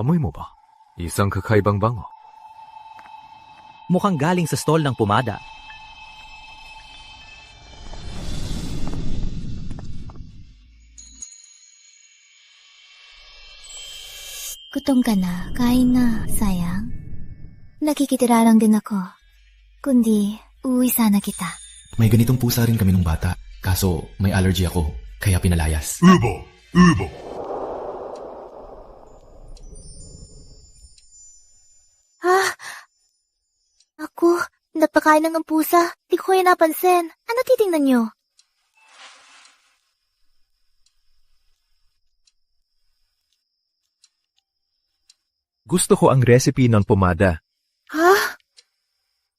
Amoy mo ba? Isang kakaibang bango. Mukhang galing sa stall ng pumada. Gutom ka na, kain na, sayang. Nakikitira lang din ako. Kundi, uwi sana kita. May ganitong pusa rin kami nung bata. Kaso, may allergy ako, kaya pinalayas. Ubo! Ako, napakain ng pusa. Di ko kayo napansin. Ano titingnan nyo? Gusto ko ang recipe ng pomada. Ha?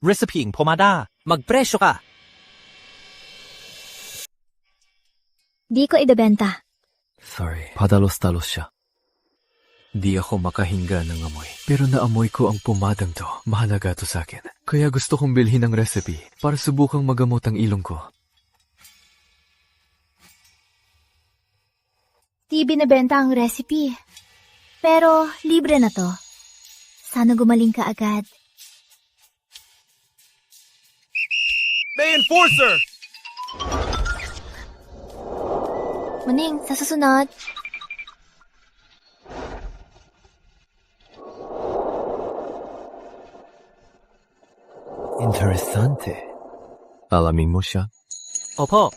Recipe ng pomada. Magpresyo ka. Di ko ibebenta. Sorry, padalos-talos siya. Di ako makahinga ng amoy. Pero naamoy ko ang pumadang to. Mahalaga to sa akin. Kaya gusto kong bilhin ang recipe para subukang magamot ang ilong ko. Di binibenta ang recipe. Pero, libre na to. Sana gumaling ka agad. May enforcer! Muning, sa susunod. Interesante. Alamin mo siya? Opo.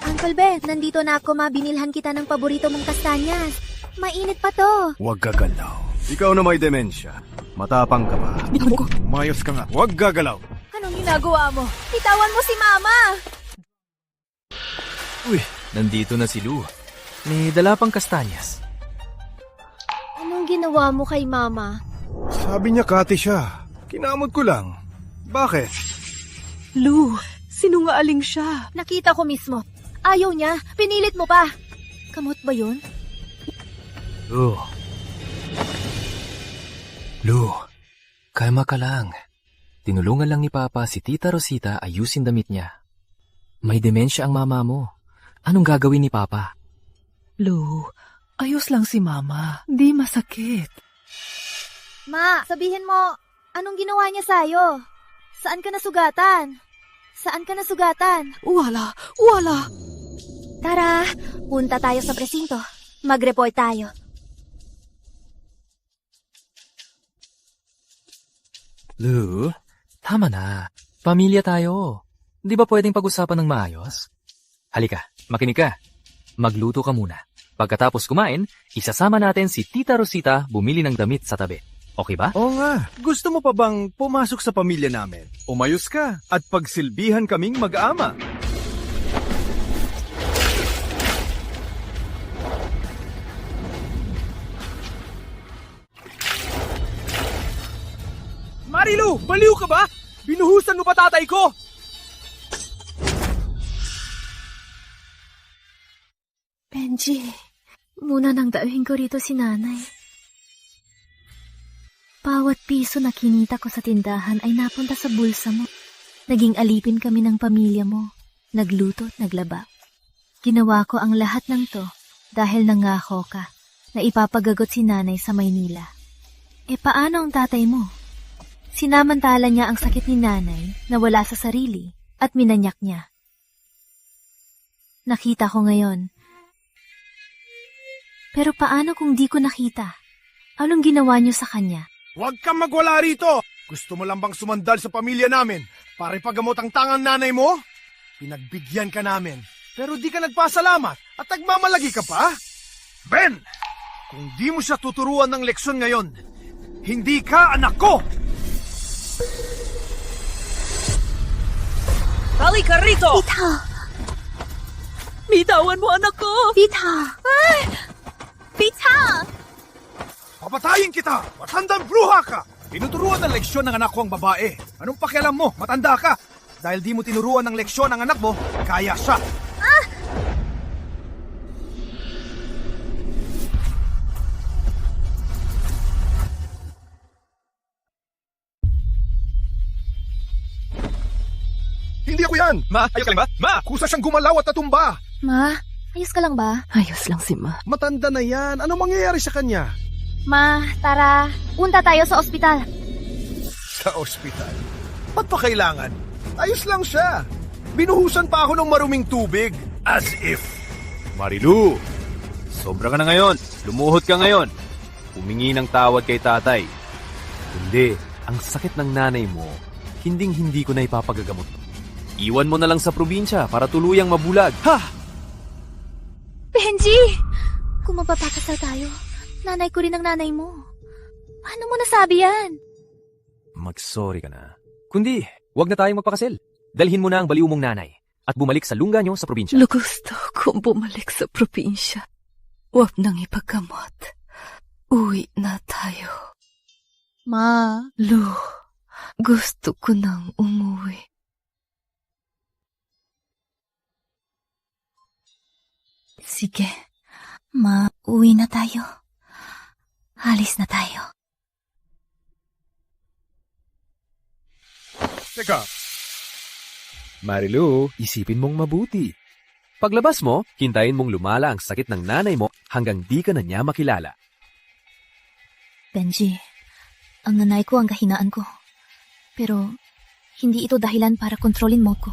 Uncle Ben, nandito na ako, binilhan kita ng paborito mong kastanyas. Mainit pa to. Huwag gagalaw. Ikaw na may demensya. Matapang ka pa. Mayos ka nga. Huwag gagalaw. Anong ginagawa mo? Bitawan mo si Mama! Uy, nandito na si Lou. May dala pang kastanyas. Anong ginawa mo kay Mama? Sabi niya kati siya. Kinamot ko lang. Bakit? Lou, sinungaling siya. Nakita ko mismo. Ayaw niya. Pinilit mo pa. Kamot ba yun? Lou, kalma ka lang. Tinulungan lang ni Papa si Tita Rosita ayusin damit niya. May demensya ang mama mo. Anong gagawin ni Papa? Lou, ayos lang si Mama. Di masakit. Ma, sabihin mo, anong ginawa niya sa'yo? Saan ka nasugatan? Saan ka nasugatan? Wala. Tara, punta tayo sa presinto. Mag-report tayo. Lou, tama na. Pamilya tayo. Di ba pwedeng pag-usapan ng maayos? Halika, makinig ka. Magluto ka muna. Pagkatapos kumain, isasama natin si Tita Rosita bumili ng damit sa tabi. Okay ba? Oo nga. Gusto mo pa bang pumasok sa pamilya namin? Umayos ka at pagsilbihan kaming mag-ama. Marilu, baliw ka ba? Binuhusan mo pa tatay ko! Benji, muna nang dauhin ko rito si nanay. Bawat piso na kinita ko sa tindahan ay napunta sa bulsa mo. Naging alipin kami ng pamilya mo. Nagluto at naglaba. Ginawa ko ang lahat ng to dahil nangako ka na ipapagagot si nanay sa Maynila. E paano ang tatay mo? Sinamantala niya ang sakit ni nanay na wala sa sarili at minanyak niya. Nakita ko ngayon. Pero paano kung di ko nakita? Anong ginawa niyo sa kanya? Huwag kang magwala rito! Gusto mo lang bang sumandal sa pamilya namin para ipagamot ang tangang nanay mo? Pinagbigyan ka namin, pero di ka nagpasalamat at nagmamalagi ka pa? Ben! Kung di mo siya tuturuan ng leksyon ngayon, hindi ka anak ko! Balik ka rito! Tita! Bitawan mo anak ko! Tita! Ay! Tita! Papatayin kita! Matandang bruha ka! Tinuturuan ng leksyon ng anak ko ang babae. Anong pakialam mo? Matanda ka! Dahil di mo tinuruan ng leksyon ang anak mo, kaya siya! Hindi ako yan! Ma, ayos ka lang ba? Ma! Kusa siyang gumalaw at natumba! Ma, Ayos ka lang ba? Ayos lang si Ma. Matanda na yan. Anong mangyayari sa kanya? Ma, tara. Punta tayo sa ospital. Sa ospital? Ba't pa kailangan? Ayos lang siya. Binuhusan pa ako ng maruming tubig. As if. Marilu, sobra ka na ngayon. Lumuhod ka ngayon. Humingi ng tawad kay tatay. Hindi, ang sakit ng nanay mo, hinding-hindi ko na ipapagagamot. Iwan mo na lang sa probinsya para tuluyang mabulag. Ha! Benji! Kung magpapakasal tayo, nanay ko rin ang nanay mo. Paano mo nasabi yan? Mag-sorry ka na. Kundi, wag na tayong magpakasal. Dalhin mo na ang baliw mong nanay at bumalik sa lungga nyo sa probinsya. Gusto kong bumalik sa probinsya. Huwag nang ipagkamot. Uwi na tayo. Ma. Lu, gusto ko nang umuwi. Sige. Ma, uwi na tayo. Alis na tayo. Teka, Marilu, isipin mong mabuti. Paglabas mo, hintayin mong lumala ang sakit ng nanay mo hanggang di ka na niya makilala. Benji, ang nanay ko ang kahinaan ko. Pero, hindi ito dahilan para kontrolin mo ko.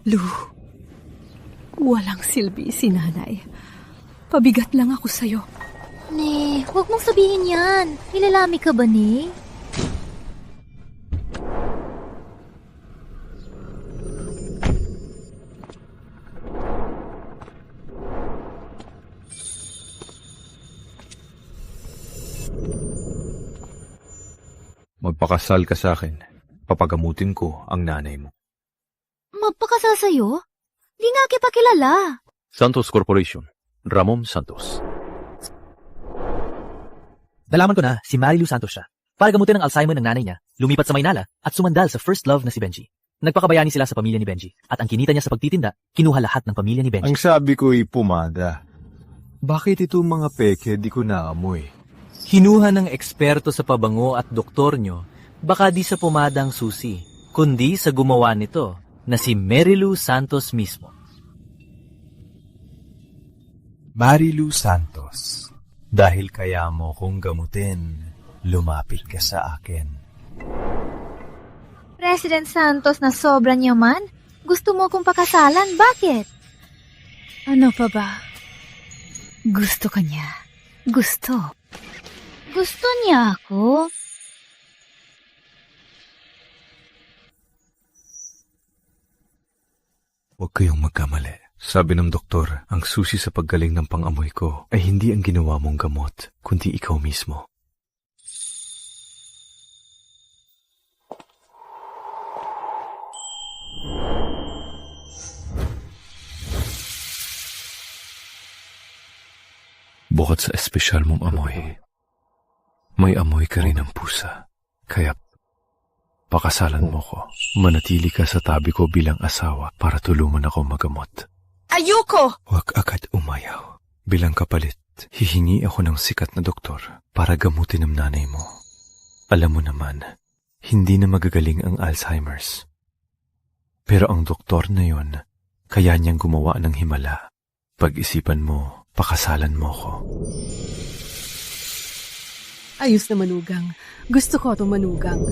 Lu, walang silbi si nanay. Pabigat lang ako sa'yo. Ne, huwag mong sabihin yan. Nilalami ka ba, ne? Magpakasal ka sa akin. Papagamutin ko ang nanay mo. Magpakasal sa'yo? Di nga kita kilala. Santos Corporation. Ramon Santos. Nalaman ko na, si Marilu Santos siya. Para gamutin ang Alzheimer ng nanay niya, lumipat sa Maynila at sumandal sa first love na si Benji. Nagpakabayani sila sa pamilya ni Benji at ang kinita niya sa pagtitinda, kinuha lahat ng pamilya ni Benji. Ang sabi ko'y pumada. Bakit ito mga peke di ko naamoy? Kinuha ng eksperto sa pabango at doktor nyo, baka di sa pumada ang susi, kundi sa gumawa nito na si Marilu Santos mismo. Marilu Santos, dahil kaya mo kong gamutin, lumapit ka sa akin. President Santos na sobrang yaman? Gusto mo kong pakasalan? Bakit? Ano pa ba? Gusto ka niya. Gusto. Gusto niya ako? Huwag kayong magkamali. Sabi ng doktor, ang susi sa paggaling ng pangamoy ko ay hindi ang ginawa mong gamot, kundi ikaw mismo. Bukod sa espesyal mong amoy, may amoy ka rin ng pusa. Kaya pakasalan mo ko. Manatili ka sa tabi ko bilang asawa para tulungan ako magamot. Ayoko! Huwag agad umayaw. Bilang kapalit, hihingi ako ng sikat na doktor para gamutin ang nanay mo. Alam mo naman, hindi na magagaling ang Alzheimer's. Pero ang doktor na yon, kaya niyang gumawa ng himala. Pag-isipan mo, pakasalan mo ko. Ayos na manugang. Gusto ko itong manugang.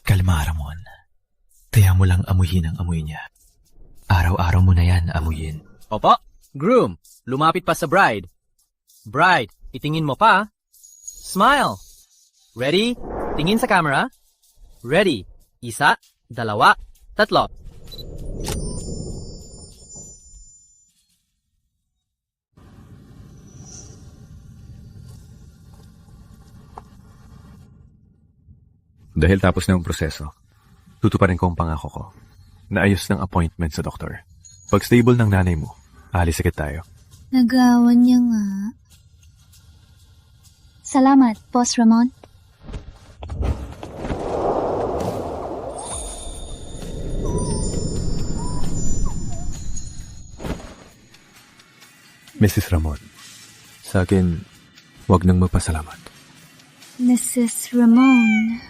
Kalma, Ramon. Kaya mo lang amuyin ang amoy niya. Araw-araw mo na yan amuyin. Opo, groom, lumapit pa sa bride. Bride, itingin mo pa. Smile. Ready? Tingin sa camera. Ready. 1, 2, 3. Dahil tapos na ang proseso, tutuparin ko ang pangako ko. Naayos ng appointment sa doktor. Pag stable ng nanay mo, alis agad tayo. Nagawan niya nga. Salamat, Boss Ramon. Mrs. Ramon, sa akin, wag nang magpasalamat. Mrs. Ramon,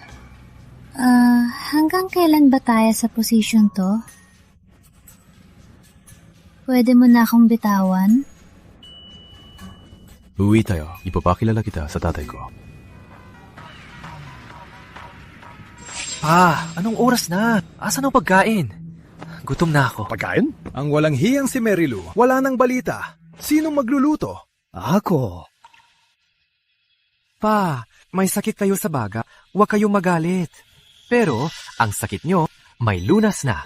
hanggang kailan ba tayo sa posisyon to? Pwede mo na akong bitawan? Uwi tayo. Ipapakilala kita sa tatay ko. Pa, anong oras na? Asan ang pagkain? Gutom na ako. Pagkain? Ang walang hiyang si Mary Lou. Wala nang balita. Sinong magluluto? Ako. Pa, may sakit kayo sa baga. Huwag kayong magalit. Pero, ang sakit nyo, may lunas na.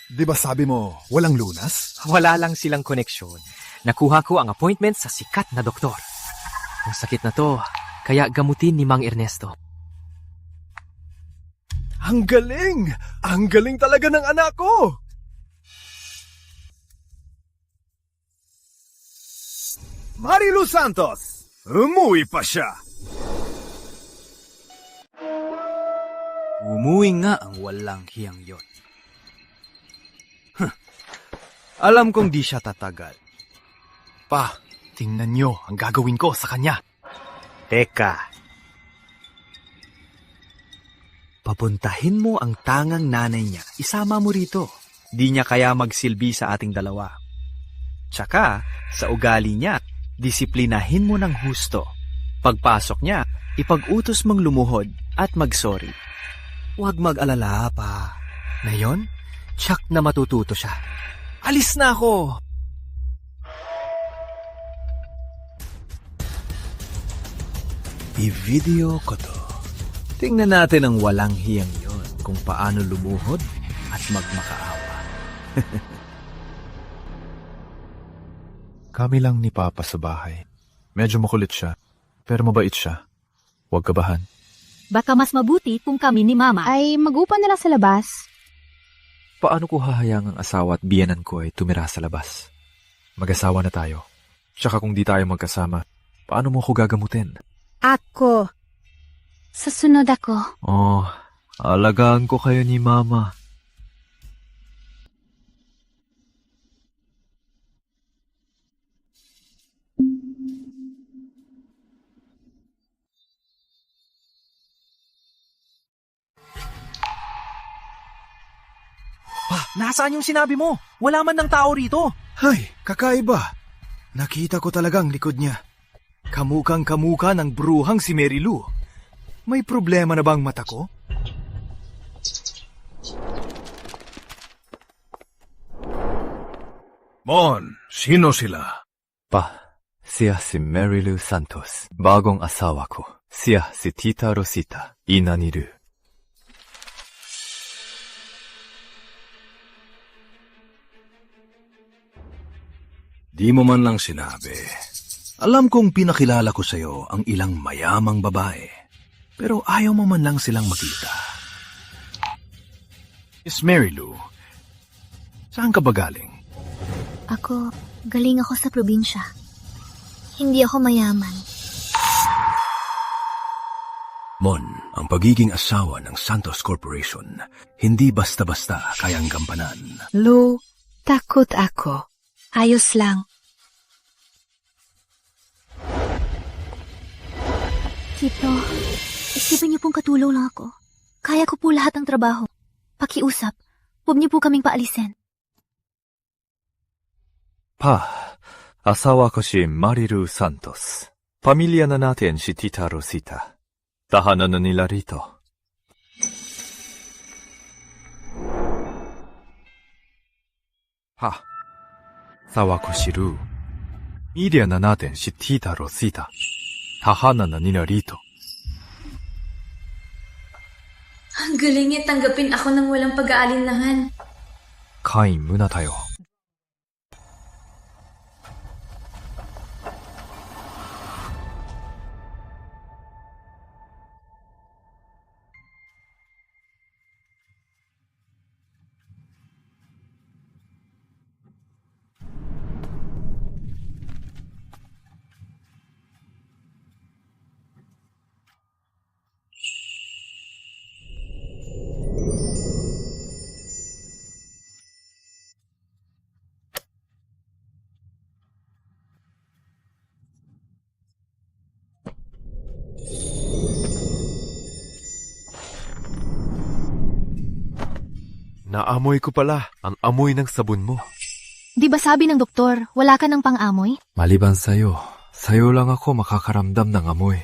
Di ba sabi mo, walang lunas? Wala lang silang koneksyon. Nakuha ko ang appointment sa sikat na doktor. Ang sakit na to, kaya gamutin ni Mang Ernesto. Ang galing! Ang galing talaga ng anak ko! Marilu Santos! Umuwi pa siya! Umuwi nga ang walang hiyang yon. Alam kong di siya tatagal. Pa, tingnan nyo ang gagawin ko sa kanya. Teka. Papuntahin mo ang tangang nanay niya. Isama mo rito. Di niya kaya magsilbi sa ating dalawa. Tsaka, sa ugali niya, disiplinahin mo ng husto. Pagpasok niya, ipag-utos mong lumuhod at mag-sorry. Huwag mag-alala pa. Ngayon, tsak na matututo siya. Alis na ako! I-video ko to. Tingnan natin ang walang hiyang yon kung paano lumuhod at magmakaawa. Kami lang ni Papa sa bahay. Medyo makulit siya, pero mabait siya. Huwag kabahan. Baka mas mabuti kung kami ni Mama ay mag-upa na lang sa labas. Paano ko hahayang ang asawa at biyanan ko ay tumira sa labas? Mag-asawa na tayo. Tsaka kung di tayo magkasama, paano mo ako gagamutin? Ako. Sa sunod ako. Oh, alagaan ko kayo ni Mama. Pa, nasaan yung sinabi mo? Wala man ng tao rito. Ay, kakaiba. Nakita ko talagang likod niya. Kamukang-kamuka ng bruhang si Mary Lou. May problema na bang mata ko? Mon, sino sila? Pa, siya si Mary Lou Santos. Bagong asawa ko. Siya si Tita Rosita. Ina ni Lou. Di mo man lang sinabi. Alam kong pinakilala ko sa'yo ang ilang mayamang babae, pero ayaw mo man lang silang makita. Miss Mary Lou, saan ka ba galing? Galing ako sa probinsya. Hindi ako mayaman. Mon, ang pagiging asawa ng Santos Corporation, hindi basta-basta kayang gampanan. Lou, takot ako. Ayos lang. Tito, isipin niyo pong katulong lang ako. Kaya ko po lahat ng trabaho. Pakiusap, huwag niyo po kaming paalisin. Pa, asawa ko si Marilu Santos. Pamilya na natin si Tita Rosita. Tahanan na nila rito. Pa, asawa ko si Lou. Pamilya na natin si Tita Rosita. Tahanan na nila rito. Ang galing niya tanggapin ako ng walang pag-aalinlangan. Kain muna tayo. Naamoy ko pala ang amoy ng sabon mo. Di ba sabi ng doktor, wala ka ng pang-amoy? Maliban sa'yo lang ako makakaramdam ng amoy.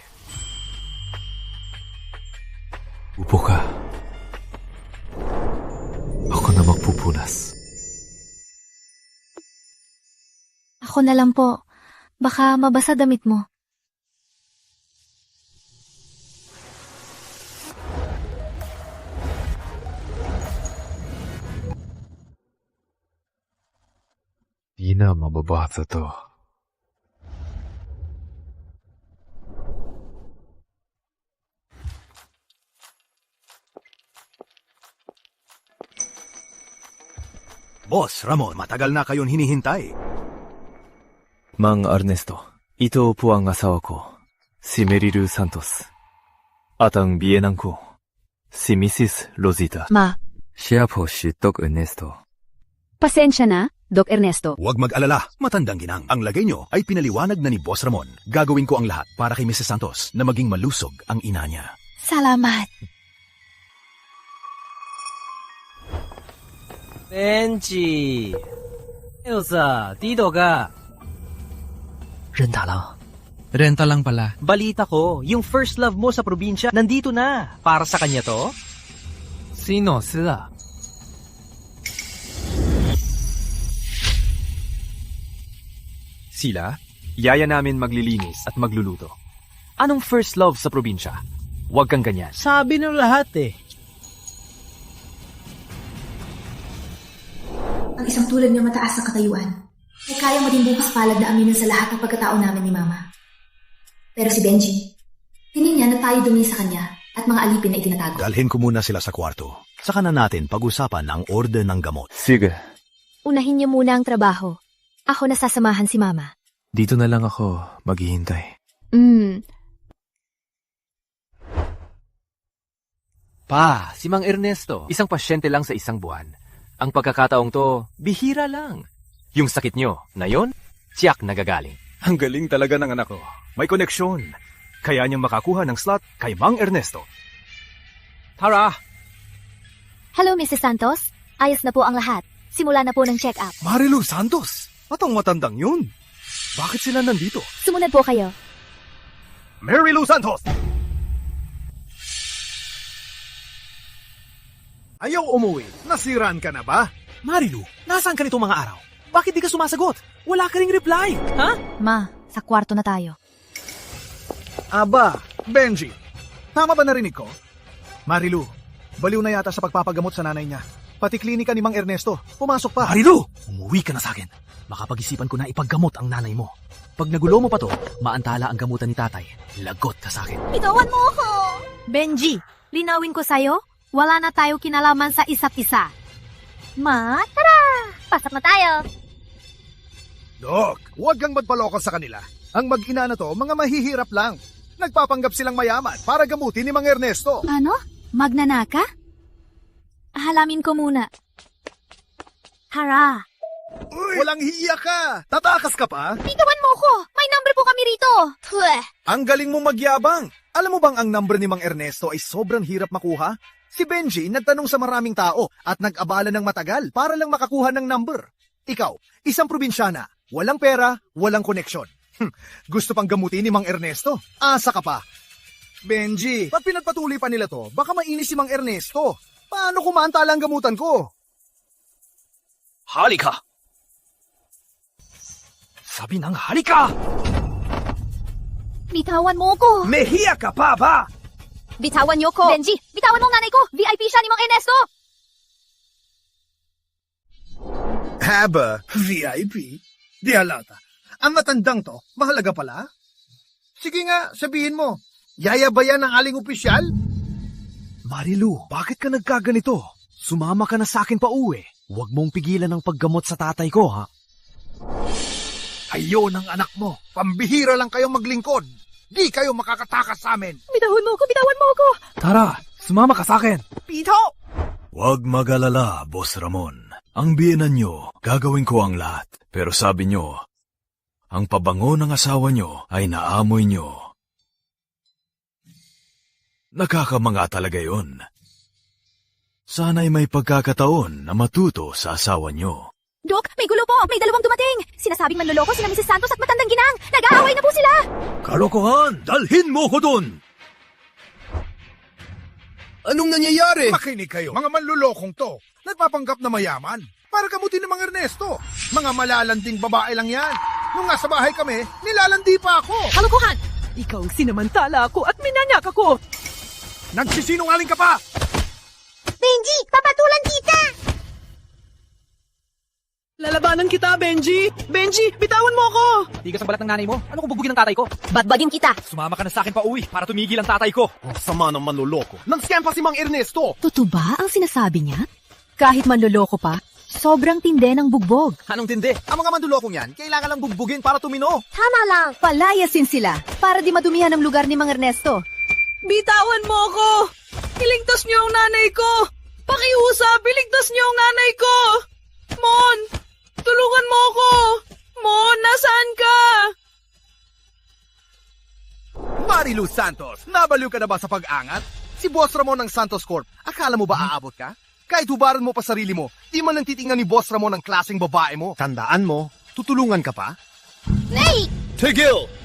Upo ka. Ako na magpupunas. Ako na lang po. Baka mabasa damit mo. Di na mababasa to. Boss Ramon, matagal na kayon hinihintay. Mang Ernesto, ito po ang asawa ko, si Merilu Santos. At ang biyenan ko, si Mrs. Rosita. Ma, Siya po si Doc Ernesto. pasensya na, Doc Ernesto. Huwag mag-alala, matandang ginang. Ang lagay nyo ay pinaliwanag na ni Boss Ramon. Gagawin ko ang lahat para kay Mrs. Santos na maging malusog ang ina niya. Salamat. Benji, Elsa, dito ka. Renta lang. Renta lang pala. Balita ko, yung first love mo sa probinsya, nandito na. Para sa kanya to? Sino sila? Sila, yaya namin maglilinis at magluluto. Anong first love sa probinsya? Huwag kang ganyan. Sabi ng lahat eh. Ang isang tulad niya mataas sa katayuan, ay kaya mo din bukas palad na aminin sa lahat ng pagkatao namin ni Mama. Pero si Benji, tingin niya na tayo dumi sa kanya at mga alipin na itinatago. Dalhin ko muna sila sa kwarto. Saka na natin pag-usapan ang order ng gamot. Sige, Unahin niyo muna ang trabaho. Ako na sasamahan si Mama. dito na lang ako maghihintay. Pa, si Mang Ernesto, isang pasyente lang sa isang buwan. Ang pagkakataong to, bihira lang. Yung sakit nyo, na yon, tiyak nagagaling. Ang galing talaga ng anak ko. May koneksyon. Kaya niyang makakuha ng slot kay Mang Ernesto. Tara! Hello, Mrs. Santos. Ayos na po ang lahat. Simula na po ng check-up. Marilu Santos! Atong matandang yun. Bakit sila nandito? Sumunod po kayo. Marilu Santos! Ayaw umuwi. Nasiran ka na ba? Marilu, nasaan ka nitong mga araw? Bakit di ka sumasagot? Wala ka ring reply. Ha? Ma, sa kwarto na tayo. Aba, Benji. Tama ba narinig ko? Marilu, baliw na yata sa pagpapagamot sa nanay niya. Pati klinika ni Mang Ernesto. Pumasok pa. Marilu! Umuwi ka na sa akin. Makapag-isipan ko na ipaggamot ang nanay mo. Pag nagulo mo pa to, maantala ang gamutan ni tatay. Lagot ka sa akin. Bitawan mo ako! Benji, linawin ko sa'yo, wala na tayo kinalaman sa isa't isa. Ma, tara! Pasok na tayo! Dok, huwag kang magpaloko sa kanila. Ang mag-ina na to, mga mahihirap lang. Nagpapanggap silang mayaman para gamutin ni Mang Ernesto. Ano? Magnanaka? Halamin ko muna. Hara! Uy, walang hiya ka! Tatakas ka pa? Bitawan mo ko! May number po kami rito! Tweh! Ang galing mo magyabang! Alam mo bang ang number ni Mang Ernesto ay sobrang hirap makuha? Si Benji nagtanong sa maraming tao at nag-abala ng matagal para lang makakuha ng number. Ikaw, isang probinsyana, walang pera, walang koneksyon. Gusto pang gamutin ni Mang Ernesto? Asa ka pa? Benji, pag pinagpatuloy pa nila to, baka mainis si Mang Ernesto. Paano kumantala ang gamutan ko? Halika! Sabi ng halika! Bitawan mo ko! Mehiya ka pa ba? Bitawan niyo ko! Benji, bitawan mo ang nanay ko! VIP siya ni Mang Ernesto! Haba, VIP? Di halata. Ang matandang to, mahalaga pala? Sige nga, sabihin mo. Yaya ba yan ang aling opisyal? Marilu, bakit ka nagkaganito? Sumama ka na sa akin pa uwi. Huwag mong pigilan ang paggamot sa tatay ko, ha? Ayo ng anak mo. Pambihira lang kayong maglingkod. Di kayo makakatakas sa amin. Bitawan mo ko! Bitawan mo ko! Tara, sumama ka sa akin. Pito! Huwag mag-alala, Boss Ramon. Ang biyenan nyo, gagawin ko ang lahat. Pero sabi nyo, ang pabango ng asawa nyo ay naamoy nyo. Nakakamanga talaga yon. Sana'y may pagkakataon na matuto sa asawa nyo. Dok, may gulo po. May dalawang dumating. Sinasabing manloloko sila Mrs. Santos at Matandang Ginang. Nag-aaway na po sila. Kalokohan! Dalhin mo ko dun! Anong nangyayari? Makinig kayo. Mga manlulokong to. Nagpapanggap na mayaman. Para kamutin ng mga Ernesto. Mga malalanding babae lang yan. Nung nasa bahay kami, nilalandi pa ako. Kalokohan! Ikaw ang sinamantala ako at minanyak ako! Nagsisinungaling ka pa! Benji, papatulan kita! Lalabanan kita, Benji! Benji, bitawan mo ako! Tigas ang balat ng nanay mo. Ano kung bugbugin ng tatay ko? Badbagin kita! Sumama ka na sa akin pa uwi para tumigil ang tatay ko. Ang sama ng manluloko. Nag-scam pa si Mang Ernesto. Totoo ba ang sinasabi niya? Kahit manloloko pa, sobrang tinde ng bugbog. Anong tindi? Ang mga mandulokong yan, kailangan lang bugbugin para tumino. Tama lang! Palayasin sila para di madumihan ang lugar ni Mang Ernesto. Bitawan mo ako! Iligtas niyo ang nanay ko! Pakiusap, iligtas niyo ang nanay ko! Mon! Tulungan mo ako! Mon, nasaan ka? Marilu Santos, nabaliw ka na ba sa pag-angat? Si Boss Ramon ng Santos Corp, akala mo ba aabot ka? Kahit hubaran mo pa sarili mo, di man nang titingnan ni Boss Ramon ang klaseng babae mo. Tandaan mo, tutulungan ka pa? Nay! Tigil!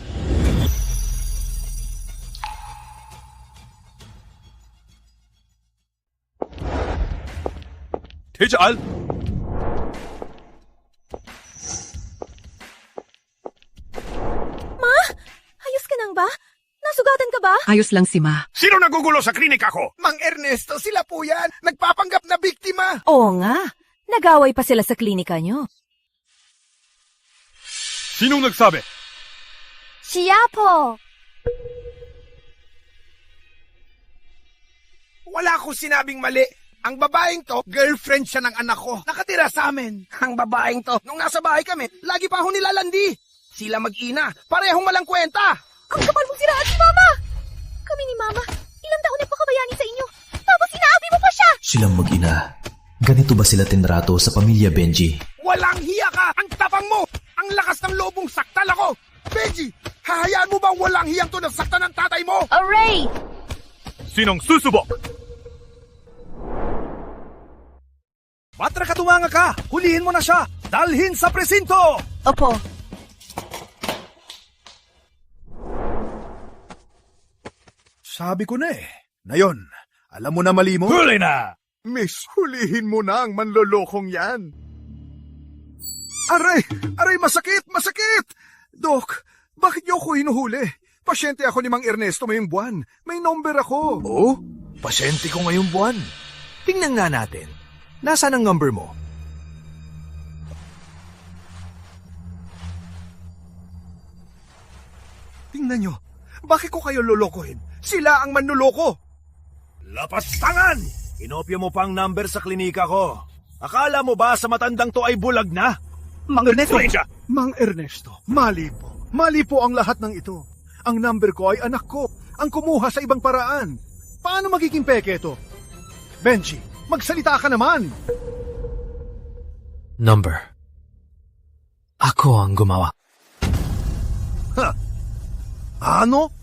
Tijal! Ayos ka nang ba? Nasugatan ka ba? Ayos lang si Ma. Sino nagugulo sa klinika ko? Mang Ernesto, sila po yan. Nagpapanggap na biktima. Oo nga. Nagaway pa sila sa klinika nyo. Sinong nagsabi? Siya po. Wala akong sinabing mali. Ang babaeng to, girlfriend siya ng anak ko. Nakatira sa amin. Ang babaeng to, nung nasa bahay kami, lagi pa akong nilalandi. Sila mag-ina, parehong malang kwenta. Ang kapal mong siraan si Mama! Kami ni Mama, ilang taon na pakabayanin sa inyo. Tapos inaabi mo pa siya! Silang mag-ina. Ganito ba sila tinrato sa pamilya Benji? Walang hiya ka! Ang tapang mo! Ang lakas ng lobong saktal ako! Benji, hahayaan mo ba walang hiyang to na saktan ng tatay mo? Array! Sinong susubok? Batra ka tumanga ka! Hulihin mo na siya! Dalhin sa presinto! Opo. Sabi ko na eh. Nayon, alam mo na mali mo? Huli na! Miss, hulihin mo na ang manlolokong yan. Aray! Aray, masakit! Masakit! Dok, bakit niyo ako hinuhuli? Pasyente ako ni Mang Ernesto ngayong buwan. May number ako. Oo? Pasyente ko ngayong buwan. Tingnan nga natin. Nasaan ang number mo? Tingnan nyo. Bakit ko kayo lolokohin? Sila ang manloloko. Lapastangan! Inopya mo pa ang number sa klinika ko. Akala mo ba sa matandang to ay bulag na? Mang Ernesto! Mang Ernesto, mali po. Mali po ang lahat ng ito. Ang number ko ay anak ko. Ang kumuha sa ibang paraan. Paano magiging peke ito? Benji, magsalita ka naman. Number. Ako ang gumawa. Ano?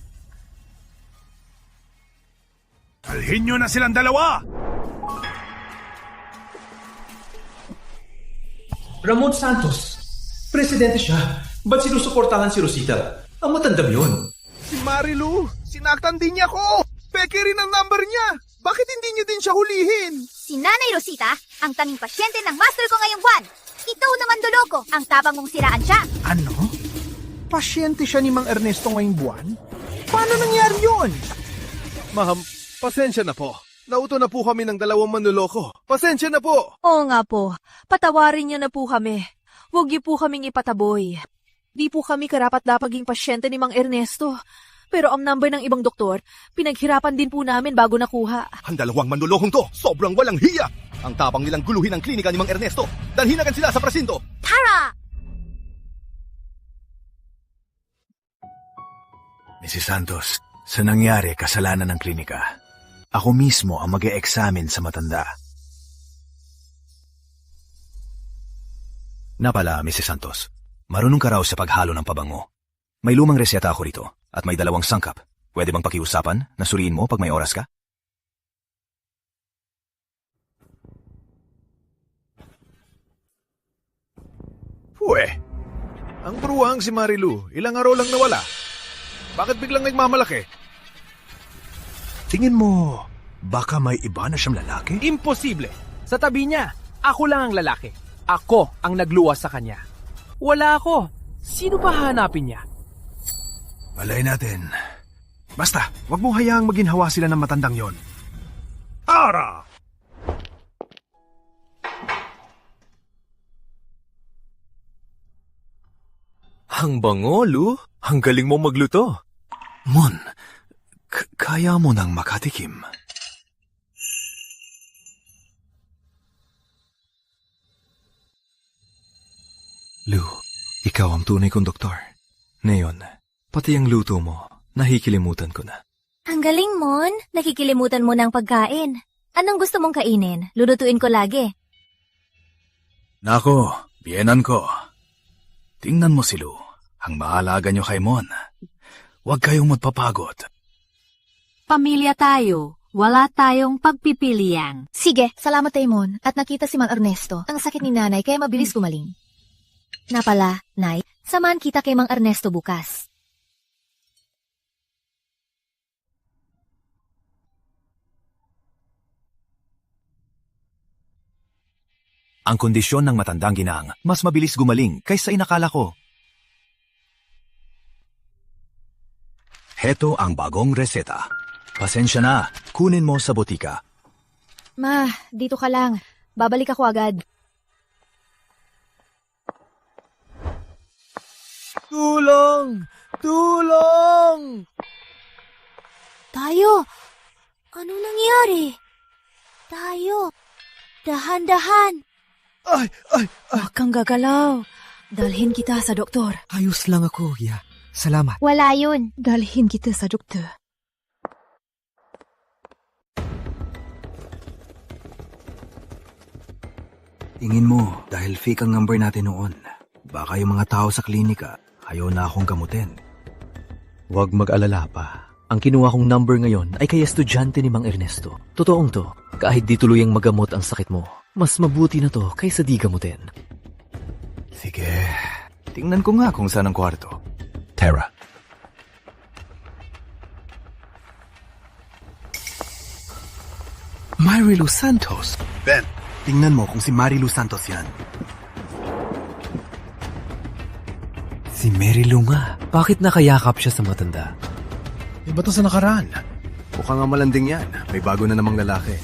Dalhin nyo na silang dalawa! Ramon Santos. Presidente siya. Ba't sinusuportahan si Rosita? Ang matandam yun. Si Marilu, sinaktan din niya ko. Peke rin ang number niya. Bakit hindi niyo din siya hulihin? Si Nanay Rosita, ang tanging pasyente ng master ko ngayong buwan. Ikaw naman duloko, ang tapang mong siraan siya. Ano? Pasyente siya ni Mang Ernesto ngayong buwan? Paano nangyari yun? Ma'am, pasensya na po. Nauto na po kami ng dalawang manloloko. Pasensya na po. Oo nga po. Patawarin niyo na po kami. Huwag niyo po kaming ipataboy. Di po kami karapat-dapaging pasyente ni Mang Ernesto. Pero ang number ng ibang doktor, pinaghirapan din po namin bago nakuha. Ang dalawang manlolokong to, sobrang walang hiya. Ang tapang nilang guluhin ang klinika ni Mang Ernesto. Dalhin agad sila sa presinto. Tara! Mrs. Santos, sa nangyari kasalanan ng klinika, ako mismo ang mag-e-examine sa matanda. Napala, Mrs. Santos, marunong ka raw sa paghalo ng pabango. May lumang reseta ako rito at may dalawang sangkap. Pwede bang pakiusapan na suriin mo pag may oras ka? Uwe, ang bruhang si Marilu, ilang araw lang nawala. Bakit biglang nagmamalaki? Tingin mo, baka may iba na siyang lalaki? Imposible. Sa tabi niya, ako lang ang lalaki. Ako ang nagluwas sa kanya. Wala ako. Sino pa hanapin niya? Malay natin. Basta, wag mong hayaang maginhawa sila ng matandang yon. Ara! Ang bango, Lu. Ang galing mo magluto. Mon, kaya mo nang makatikim. Lu, ikaw ang tunay kong doktor. Ngayon, pati ang luto mo, nahikilimutan ko na. Ang galing, Mon. Nakikilimutan mo ng pagkain. Anong gusto mong kainin? Lulutuin ko lagi. Nako, biyenan ko. Tingnan mo si Lu. Ang maalaga niyo kay Mon. Huwag kayong magpapagod. Pamilya tayo. Wala tayong pagpipilian. Sige, salamat Mon. At nakita si Mang Ernesto. Ang sakit ni nanay kaya mabilis gumaling. Na pala, Nay, samahan kita kay Mang Ernesto bukas. Ang kondisyon ng matandang ginang mas mabilis gumaling kaysa inakala ko. Heto ang bagong reseta. Pasensya na, kunin mo sa botika. Ma, dito ka lang. Babalik ako agad. Tulong! Tulong! Tayo! Ano nangyari? Tayo! Dahan-dahan! Huwag kang gagalaw. Dalhin kita sa doktor. Ayos lang ako, Ya. Salamat. Wala yun. Dalhin kita sa doktor. Tingin mo, dahil fake ang number natin noon, baka yung mga tao sa klinika, ayaw na akong gamutin. Huwag mag-alala pa. Ang kinuha kong number ngayon ay kay estudyante ni Mang Ernesto. Totoong to, kahit di tuluyang magamot ang sakit mo, mas mabuti na to kaysa di gamutin. Sige, tingnan ko nga kung saan ang kwarto. Tara. Marilu Santos. Ben, tingnan mo kung si Marilu Santos yan. Si Marilu nga. Bakit nakayakap siya sa matanda? Iba to sa nakaraan. Mukhang nga malanding yan. May bago na namang lalaki.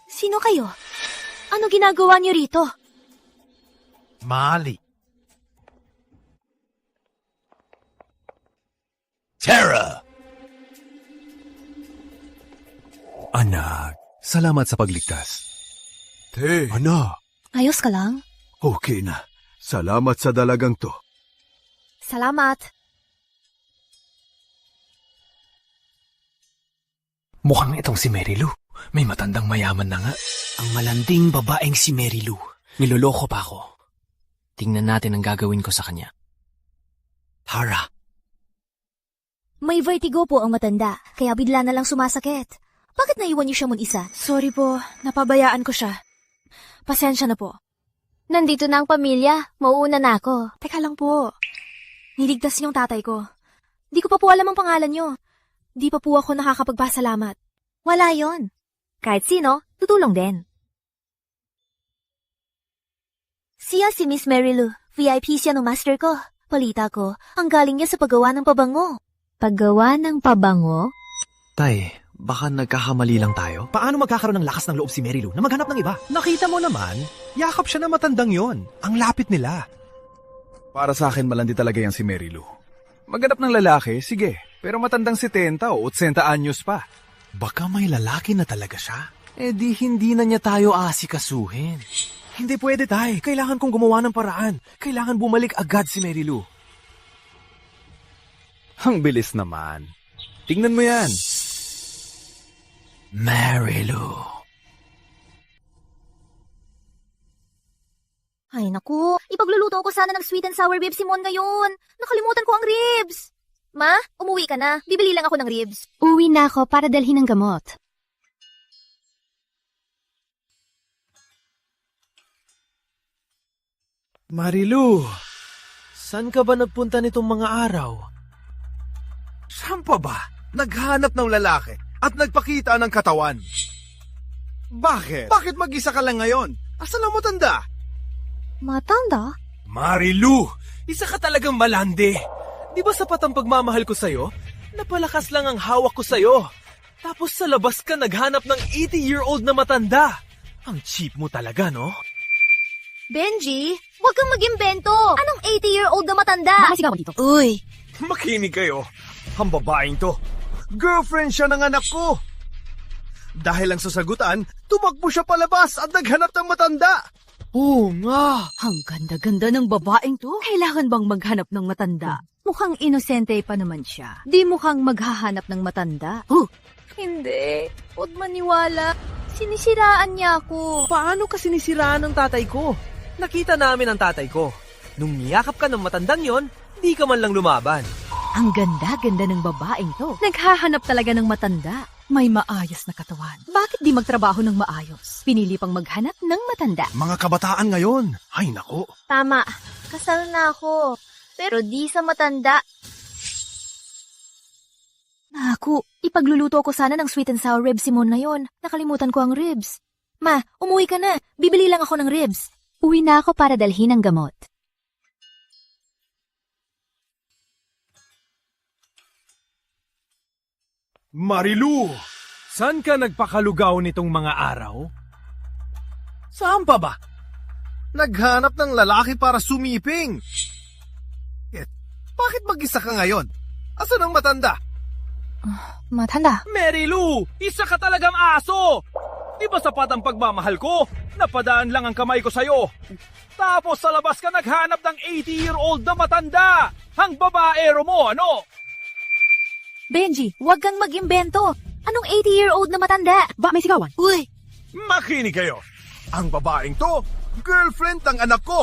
Sino kayo? Ano ginagawa niyo rito? Mali. Tara! Anak, salamat sa pagligtas. Anak, Ayos ka lang? okay na. Salamat sa dalagang to. Salamat. Mukhang itong si Marilu. May matandang mayaman na nga. Ang malanding babaeng si Marilu. Niloloko pa ako. Tingnan natin ang gagawin ko sa kanya. Tara. May vertigo po ang matanda, kaya bigla na lang sumasakit. Bakit naiwan niyo siya mag-isa? Sorry po, napabayaan ko siya. Pasensya na po. Nandito na ang pamilya. Mauuna na ako. Teka lang po. Niligtas niyong tatay ko. Di ko pa po alam ang pangalan niyo. Di pa po ako nakakapagpasalamat. Wala yon. Kahit sino, tutulong din. Siya si Miss Marilu. VIP siya ng master ko. Palita ko, ang galing niya sa paggawa ng pabango. Paggawa ng pabango? Tay, baka nagkakamali lang tayo? Paano magkakaroon ng lakas ng loob si Marilu na maghanap ng iba? Nakita mo naman, yakap siya na matandang yon. Ang lapit nila. Para sa akin, malandi talaga yan si Marilu. Maghanap ng lalaki, sige. Pero matandang 70 o 80 anyos pa. Baka may lalaki na talaga siya. Eh di hindi na niya tayo asikasuhin. Hindi pwede, tay. Kailangan kong gumawa ng paraan. Kailangan bumalik agad si Marilu. Ang bilis naman. Tingnan mo yan. Marilu. Ay naku, ipagluluto ko sana ng sweet and sour ribs si Mon ngayon. Nakalimutan ko ang ribs. Ma, umuwi ka na. Bibili lang ako ng ribs. Uwi na ako para dalhin ng gamot. Marilu, saan ka ba nagpunta nitong mga araw? Saan pa ba? Naghanap ng lalaki at nagpakita ng katawan. Bakit? Bakit mag-isa ka lang ngayon? Asan ang matanda? Matanda? Marilu, isa ka talagang malandi. Di ba sapat ang pagmamahal ko sa'yo? Napalakas lang ang hawak ko sa'yo. Tapos sa labas ka naghanap ng 80-year-old na matanda. Ang cheap mo talaga, no? Benji, huwag kang mag-imbento. Anong 80-year-old na matanda? Makasigaw dito. Uy! Makinig kayo. Ang babaeng to, girlfriend siya ng anak ko. Dahil lang sa sagutan, tumakbo siya palabas at naghanap ng matanda. Oo nga. Ang ganda-ganda ng babaeng to. Kailangan bang maghanap ng matanda? Mukhang inosente pa naman siya. Di mukhang maghahanap ng matanda. Hindi. Huwag maniwala. Sinisiraan niya ako. Paano ka sinisiraan ng tatay ko? Nakita namin ang tatay ko. Nung niyakap ka ng matandang yon, di ka man lang lumaban. Ang ganda-ganda ng babaeng to. Naghahanap talaga ng matanda. May maayos na katawan. Bakit di magtrabaho ng maayos? Pinili pang maghanap ng matanda. Mga kabataan ngayon. Ay nako. Tama. Kasal na ako. Pero di sa matanda. Naku, ipagluluto ko sana ng sweet and sour ribs si Mon ngayon. Nakalimutan ko ang ribs. Ma, umuwi ka na. Bibili lang ako ng ribs. Uwi na ako para dalhin ang gamot. Marilu, saan ka nagpakalugaw nitong mga araw? Saan pa ba? Naghanap ng lalaki para sumiping. Bakit mag-isa ka ngayon? Asan ang matanda? Matanda? Marilu, isa ka talagang aso! Di ba sapat ang pagmamahal ko? Napadaan lang ang kamay ko sa'yo. Tapos sa labas ka naghanap ng 80-year-old na matanda! Ang babaero mo, ano? Benji, huwag kang mag-imbento. Anong 80-year-old na matanda? Ba, may sigawan? Uy! Makinig kayo. Ang babaeng to, girlfriend ng anak ko.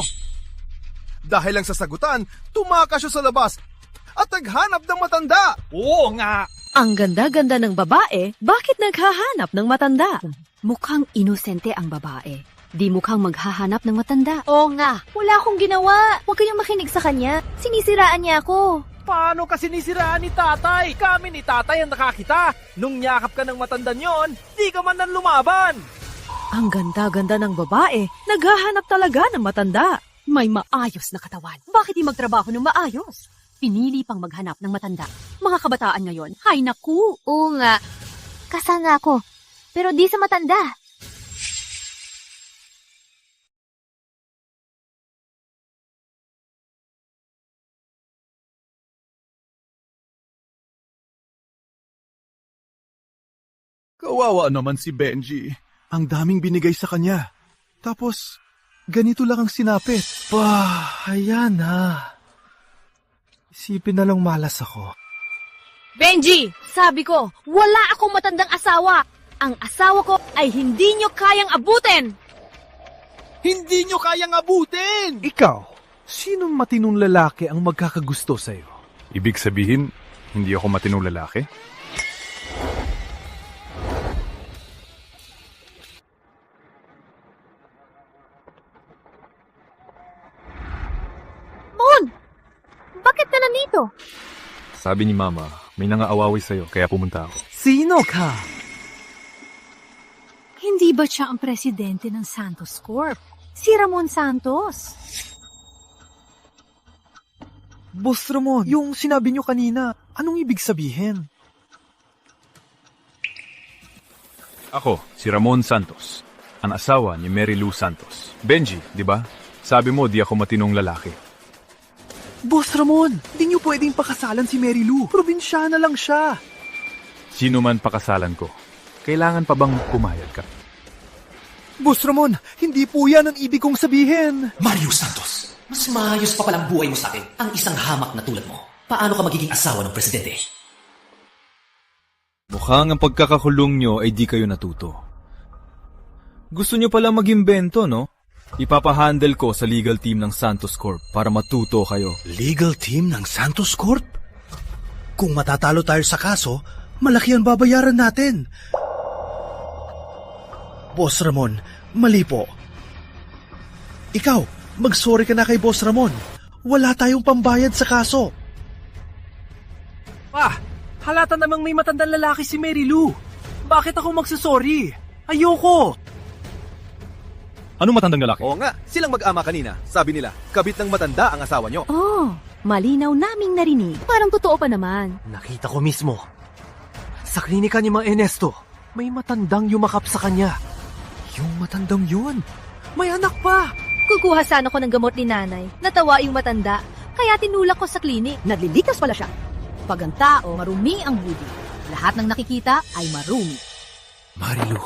Dahil lang sa sagutan, tumakas siya sa labas at naghanap ng matanda. Oo nga. Ang ganda-ganda ng babae, bakit naghahanap ng matanda? Mukhang inosente ang babae. Di mukhang maghahanap ng matanda. Oo nga, wala akong ginawa. Huwag kayong makinig sa kanya. Sinisiraan niya ako. Paano ka sinisiraan ni tatay? Kami ni tatay ang nakakita. Nung nyakap ka ng matandang yon, di ka man nang lumaban. Ang ganda-ganda ng babae, naghahanap talaga ng matanda. May maayos na katawan. Bakit di magtrabaho ng maayos? Pinili pang maghanap ng matanda. Mga kabataan ngayon, hay naku! Oo nga, kasal na ako. Pero di sa matanda. Kawawa naman si Benji. Ang daming binigay sa kanya. Tapos, ganito lang ang sinapit. Ayan na. Isipin na lang malas ako. Benji, sabi ko, wala akong matandang asawa. Ang asawa ko ay hindi nyo kayang abutin. Hindi nyo kayang abutin! Ikaw, sinong matinong lalaki ang magkakagusto sa'yo? Ibig sabihin, hindi ako matinong lalaki? Mon! Bakit ka nandito? Sabi ni Mama, may nangaawaway sa'yo, kaya pumunta ako. Sino ka? Hindi ba siya ang presidente ng Santos Corp? Si Ramon Santos. Boss Ramon, yung sinabi nyo kanina, anong ibig sabihin? Ako, si Ramon Santos, ang asawa ni Mary Lou Santos. Benji, di ba? Sabi mo, di ako matinong lalaki. Boss Ramon, di nyo pwedeng pakasalan si Mary Lou. Probinsyana lang siya. Sino man pakasalan ko, kailangan pa bang pumayag ka? Boss Ramon, hindi po yan ang ibig kong sabihin. Mario Santos, mas maayos pa palang buhay mo sa akin ang isang hamak na tulad mo. Paano ka magiging asawa ng presidente? Mukhang ang pagkakakulong nyo ay di kayo natuto. Gusto nyo pala mag-imbento, no? Ipapahandle ko sa legal team ng Santos Corp para matuto kayo. Legal team ng Santos Corp? Kung matatalo tayo sa kaso, malaki ang babayaran natin. Boss Ramon, mali po. Ikaw, Mag-sorry ka na kay Boss Ramon. Wala tayong pambayad sa kaso. Pa, halata namang may matandang lalaki si Mary Lou. Bakit ako magsasorry? Ayoko! Anong matandang lalaki? Oo nga, silang mag-ama kanina. Sabi nila, kabit ng matanda ang asawa nyo. Oh, malinaw naming narinig. Parang totoo pa naman. Nakita ko mismo. Sa klinika ni Mang Ernesto, may matandang yumakap sa kanya. Yung matandang yun, may anak pa! Kukuha sana ko ng gamot ni nanay. Natawa yung matanda, kaya tinulak ko sa klinik. Naglilikas pala siya. Pag ang tao, marumi ang budi. Lahat ng nakikita ay marumi. Marilu,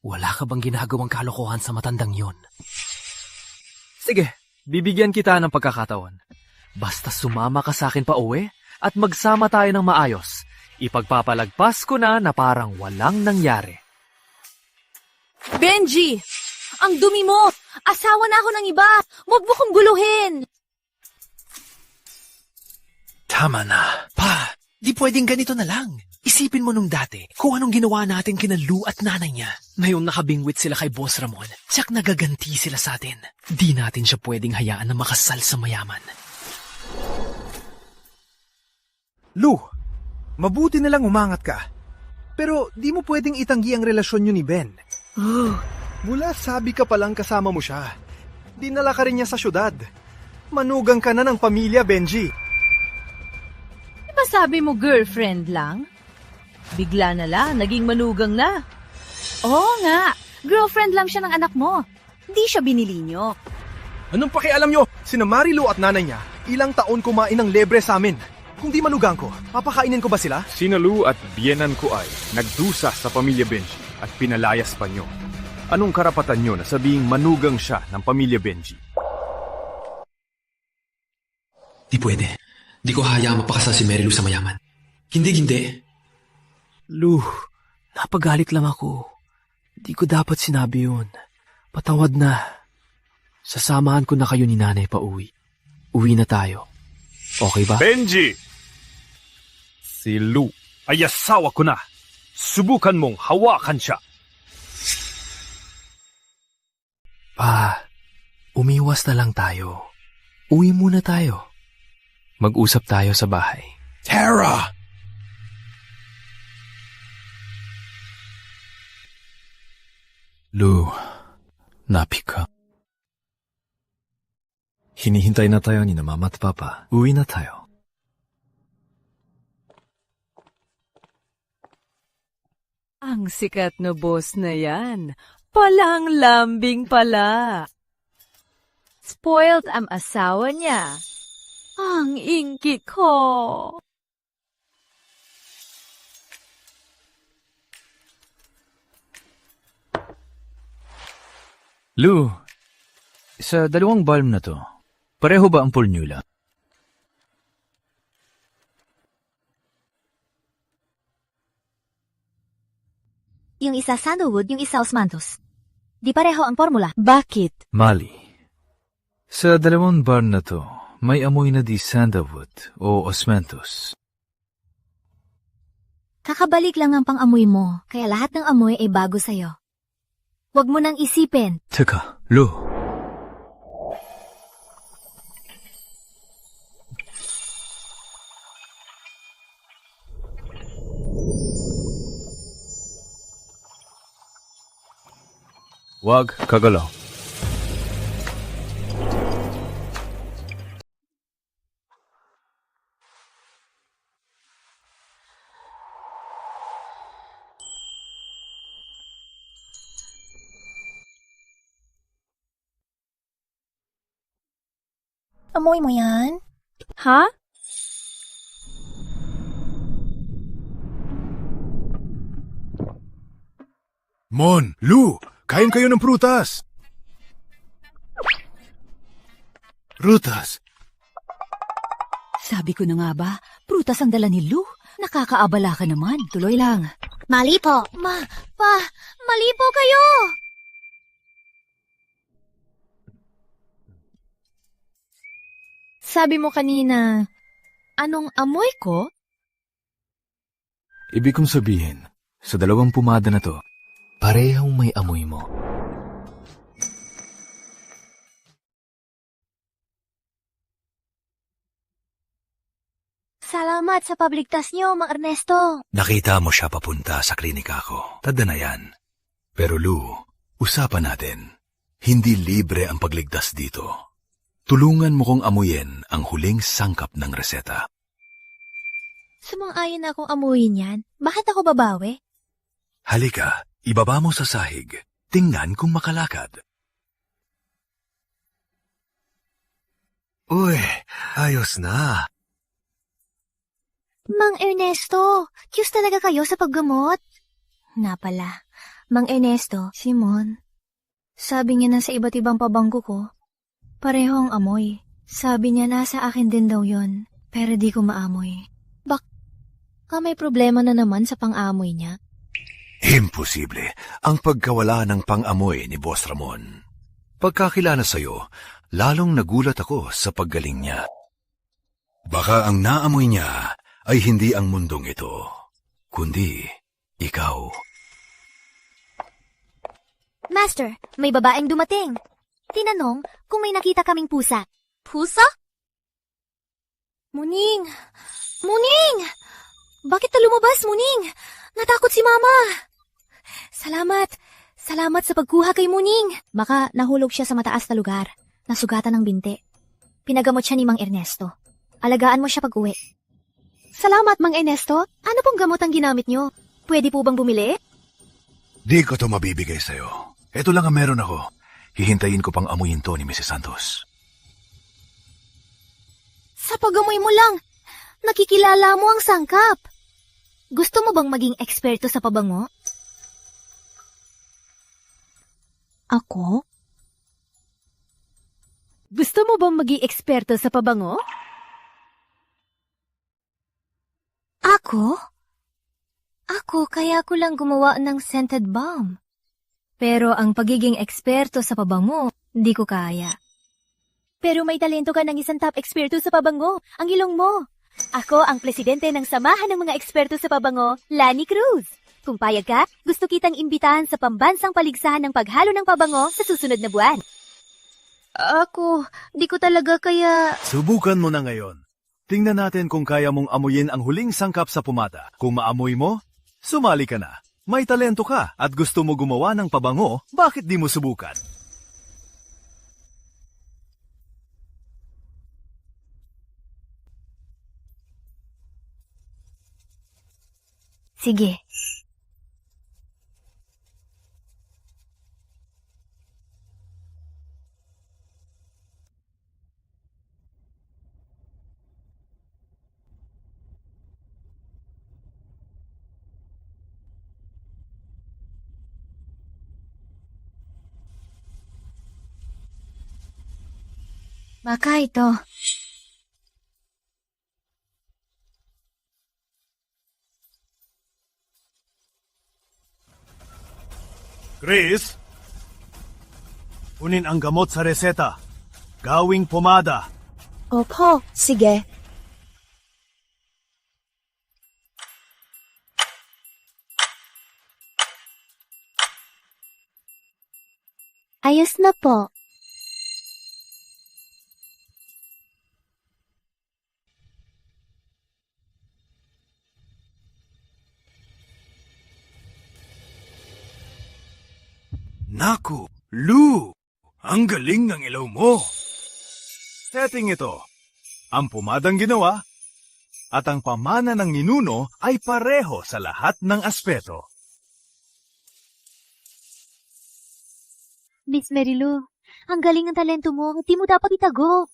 wala ka bang ginagawang kalokohan sa matandang yon? Sige, bibigyan kita ng pagkakataon. Basta sumama ka sa akin pa uwi at magsama tayo ng maayos. Ipagpapalagpas ko na parang walang nangyari. Benji! Ang dumi mo! Asawa na ako ng iba! Huwag mo kong guluhin! Tama na. Pa, di pwedeng ganito na lang. Isipin mo nung dati kung anong ginawa natin kina Lou at nanay niya. Ngayon nakabingwit sila kay Boss Ramon. Tsak nagaganti sila sa atin. Di natin siya pwedeng hayaan na makasal sa mayaman. Lou, mabuti na lang umangat ka. Pero di mo pwedeng itanggi ang relasyon nyo ni Ben. Mula sabi ka palang kasama mo siya. Dinala ka rin niya sa syudad. Manugang ka na ng pamilya, Benji. Diba sabi mo girlfriend lang? Bigla na lang, naging manugang na. Oo nga, girlfriend lang siya ng anak mo. Hindi siya binili nyo. Anong pakialam nyo? Sina Marilu at nanay niya, ilang taon kumain ng lebre sa amin. Kung di manugang ko, papakainin ko ba sila? Sina Lou at biyenan ko ay nagdusa sa pamilya Benji at pinalayas pa nyo. Anong karapatan nyo na sabihing manugang siya ng pamilya Benji? Di pwede. Di ko hayaang mapakasal si Mary Lou sa mayaman. Hindi. Lou, napagalit lang ako. Di ko dapat sinabi yun. Patawad na. Sasamahan ko na kayo ni nanay pa uwi. Uwi na tayo. Okay ba? Benji! Si Lou ay asawa ko na. Subukan mong hawakan siya. Pa, umiwas na lang tayo. Uwi muna tayo. Mag-usap tayo sa bahay. Tara! Lou, napi ka. Hinihintay na tayo ni na mama at papa. Uwi na tayo. Ang sikat na boss na yan. Palang lambing pala. Spoiled ang asawa niya. Ang ingki ko. Lou, sa dalawang bulb na to, pareho ba ang formula? Yung isa sandalwood, yung isa osmanthus. Di pareho ang formula. Bakit? Mali. Sa dalawang bar na to, may amoy na di sandalwood o osmanthus. Kakabalik lang ang pang-amoy mo, kaya lahat ng amoy ay bago sa'yo. Huwag mo nang isipin. Teka, Lou. Wag kagalaw. Amoy mo yan? Ha? Mon, Lou, kain kayo ng prutas. Prutas? Sabi ko na nga ba, prutas ang dala ni Lou. Nakakaabala ka naman, tuloy lang. Mali po. Mali po kayo. Sabi mo kanina, anong amoy ko? Ibig kong sabihin, sa dalawang pumada na to, parehong may amoy mo. Salamat sa pabligtas niyo, Mang Ernesto. Nakita mo siya papunta sa klinika ko. Tanda na yan. Pero Lou, usapan natin. Hindi libre ang pagligtas dito. Tulungan mo kong amuyin ang huling sangkap ng reseta. Sumang-ayon na akong amuyin yan. Bakit ako babawi? Halika, ibaba mo sa sahig. Tingnan kung makalakad. Uy, ayos na. Mang Ernesto, cute talaga kayo sa paggamot. Na pala, Mang Ernesto, Simon. Sabi niya na sa iba't ibang pabangko ko, parehong amoy. Sabi niya nasa akin din daw yon, pero di ko maamoy. Baka may problema na naman sa pang-amoy niya. Imposible ang pagkawala ng pang-amoy ni Boss Ramon. Pagkakilala sa'yo, lalong nagulat ako sa paggaling niya. Baka ang naamoy niya ay hindi ang mundong ito, kundi ikaw. Master, may babaeng dumating. Tinanong kung may nakita kaming pusa. Pusa? Muning! Muning! Bakit na lumabas, Muning? Natakot si Mama. Salamat. Salamat sa pagkuha kay Muning. Baka nahulog siya sa mataas na lugar. Nasugatan ng binti. Pinagamot siya ni Mang Ernesto. Alagaan mo siya pag-uwi. Salamat, Mang Ernesto. Ano pong gamot ang ginamit niyo? Pwede po bang bumili? Di ko to mabibigay sa'yo. Ito lang ang meron ako. Hihintayin ko pang amuyin to ni Mrs. Santos. Sa pag-amoy mo lang, nakikilala mo ang sangkap. Gusto mo bang maging eksperto sa pabango? Ako? Gusto mo bang maging eksperto sa pabango? Ako? Ako, kaya ko lang gumawa ng scented balm. Pero ang pagiging eksperto sa pabango, hindi ko kaya. Pero may talento ka ng isang top eksperto sa pabango, ang ilong mo. Ako ang presidente ng Samahan ng mga Eksperto sa Pabango, Lani Cruz. Kung payag ka, gusto kitang imbitahan sa pambansang paligsahan ng paghalo ng pabango sa susunod na buwan. Ako, di ko talaga kaya... Subukan mo na ngayon. Tingnan natin kung kaya mong amuyin ang huling sangkap sa pumata. Kung maamoy mo, sumali ka na. May talento ka at gusto mo gumawa ng pabango, bakit di mo subukan? Sige. Baka ito. Chris, kunin ang gamot sa reseta. Gawing pomada. Opo, sige. Ayos na po. Naku, Lou! Ang galing ng ilaw mo! Setting ito. Ang pumadang ginawa at ang pamana ng ninuno ay pareho sa lahat ng aspeto. Miss Marilu, ang galing ng talento mo, hindi mo dapat itago.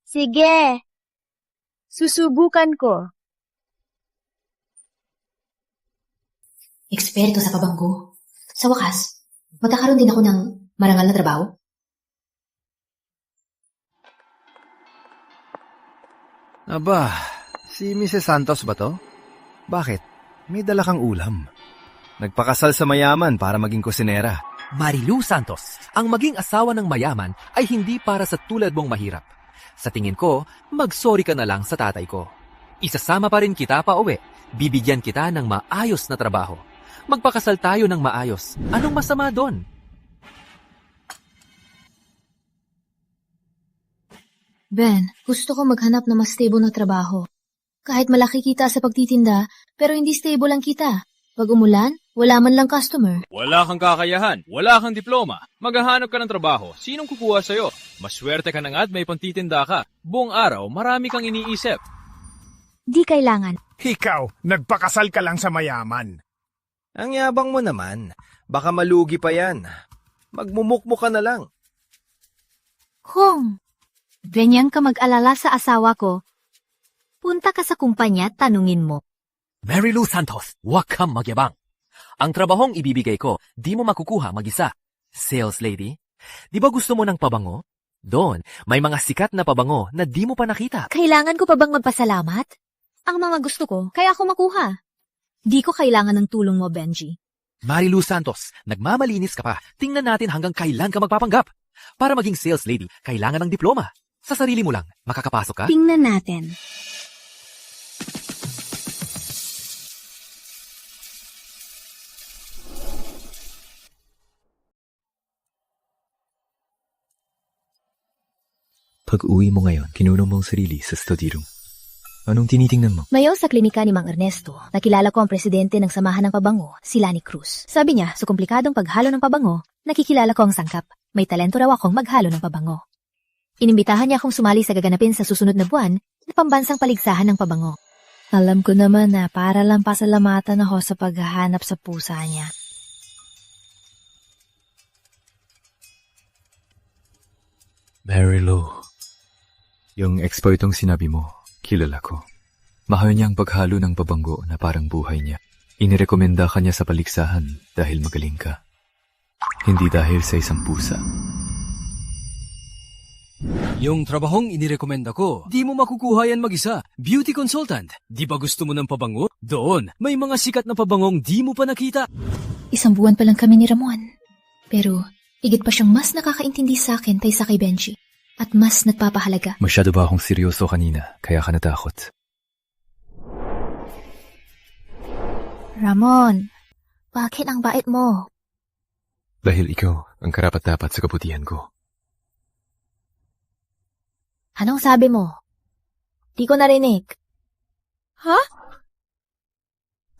Sige. Susubukan ko. Eksperto sa pabango. Sa wakas, magkakaroon din ako ng marangal na trabaho. Aba, si Mrs. Santos ba to? Bakit? May dala kang ulam. Nagpakasal sa mayaman para maging kusinera. Marilu Santos, ang maging asawa ng mayaman ay hindi para sa tulad mong mahirap. Sa tingin ko, mag-sorry ka na lang sa tatay ko. Isasama pa rin kita pa uwi. Bibigyan kita ng maayos na trabaho. Magpakasal tayo ng maayos. Anong masama doon? Ben, gusto ko maghanap ng mas stable na trabaho. Kahit malaki kita sa pagtitinda, pero hindi stable ang kita. Pag umulan, wala man lang customer. Wala kang kakayahan, wala kang diploma. Maghahanap ka ng trabaho, sinong kukuha sa'yo? Maswerte ka na nga at may pangtitinda ka. Buong araw, marami kang iniisip. Di kailangan. Ikaw, nagpakasal ka lang sa mayaman. Ang yabang mo naman. Baka malugi pa yan. Magmumukmo ka na lang. Kung ganyan ka mag-alala sa asawa ko, punta ka sa kumpanya, tanungin mo. Mary Lou Santos, huwag kang magyabang. Ang trabahong ibibigay ko, di mo makukuha mag-isa. Sales lady, di ba gusto mo ng pabango? Doon, may mga sikat na pabango na di mo pa nakita. Kailangan ko pa bang magpasalamat? Ang mga gusto ko, kaya ako makuha. Di ko kailangan ng tulong mo, Benji. Mary Lou Santos, nagmamalinis ka pa. Tingnan natin hanggang kailan ka magpapanggap. Para maging sales lady, kailangan ng diploma. Sa sarili mo lang, makakapasok ka? Tingnan natin. Pag-uwi mo ngayon, kinulong mo ang sarili sa study room. Anong tinitingnan mo? Mayo sa klinika ni Mang Ernesto, nakilala ko ang presidente ng Samahan ng Pabango, si Lani Cruz. Sabi niya, sa komplikadong paghalo ng pabango, nakikilala ko ang sangkap. May talento raw akong maghalo ng pabango. Inimbitahan niya akong sumali sa gaganapin sa susunod na buwan na pambansang paligsahan ng pabango. Alam ko naman na para lang pasalamatan ako sa paghahanap sa pusa niya. Mary Lou, yung expertong sinabi mo, kilala ko. Mahal niya ang paghalo ng pabango na parang buhay niya. Inirekomenda ka niya sa paligsahan dahil magaling ka. Hindi dahil sa isang pusa. Yung trabahong inirekomenda ko, di mo makukuha yan mag-isa. Beauty consultant. Di ba gusto mo ng pabango? Doon, may mga sikat na pabangong di mo pa nakita. 1 buwan pa lang kami ni Ramon. Pero, higit pa siyang mas nakakaintindi sa akin kaysa kay Benji. At mas nagpapahalaga. Masyado ba akong seryoso kanina, kaya ka natakot? Ramon, bakit ang bait mo? Dahil ikaw ang karapat-dapat sa kabutihan ko. Anong sabi mo? Di ko narinig. Ha?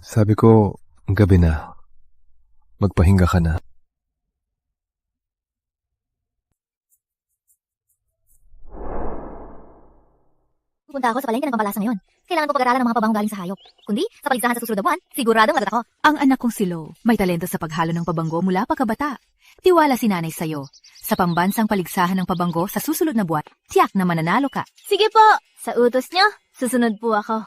Sabi ko, gabi na. Magpahinga ka na. Punta ako sa palengke ng pampalasa ngayon. Kailangan ko pag-aralan ng mga pabango galing sa hayop. Kundi, sa paligsahan sa susunod na buwan, siguradong magat ako. Ang anak kong si Lo, may talento sa paghalo ng pabango mula pagkabata. Tiwala si nanay sa'yo. Sa pambansang paligsahan ng pabango sa susunod na buwan, tiyak na mananalo ka. Sige po, sa utos niyo, susunod po ako.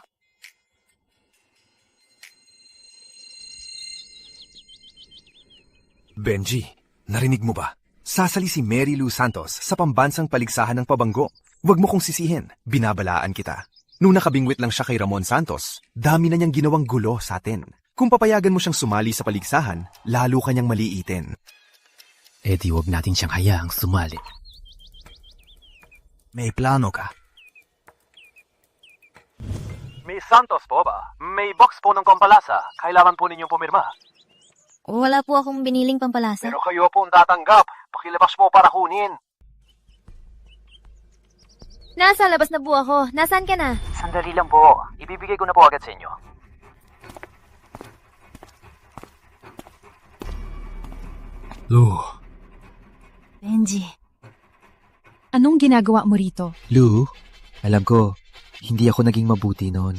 Benji, narinig mo ba? Sasali si Mary Lou Santos sa pambansang paligsahan ng pabango. Huwag mo kong sisihin, binabalaan kita. Nung nakabingwit lang siya kay Ramon Santos, dami na niyang ginawang gulo sa atin. Kung papayagan mo siyang sumali sa paligsahan, lalo kanyang maliitin. Eh di wag natin siyang hayaang sumali. May plano ka? Miss Santos po ba? May box po ng pampalasa. Kailangan po ninyong pumirma. Wala po akong biniling pampalasa. Pero kayo po ang tatanggap. Pakilabas mo para kunin. Nasa labas na po ako. Nasaan ka na? Sandali lang po. Ibibigay ko na po agad sa inyo. Lou. Benji. Anong ginagawa mo rito? Lou, alam ko, hindi ako naging mabuti noon.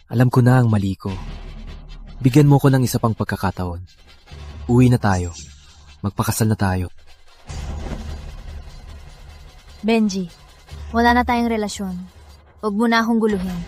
Alam ko na ang mali ko. Bigyan mo ko ng isa pang pagkakataon. Uwi na tayo. Magpakasal na tayo. Benji, wala na tayong relasyon. Huwag mo na akong guluhin.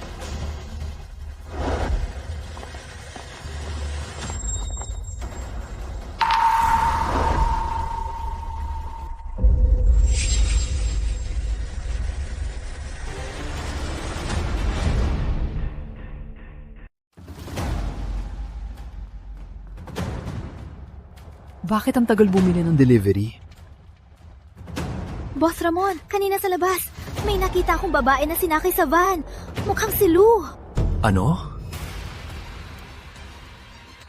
Bakit ang tagal bumili ng delivery? Boss Ramon, kanina sa labas, may nakita akong babae na sinakay sa van. Mukhang si Lou. Ano?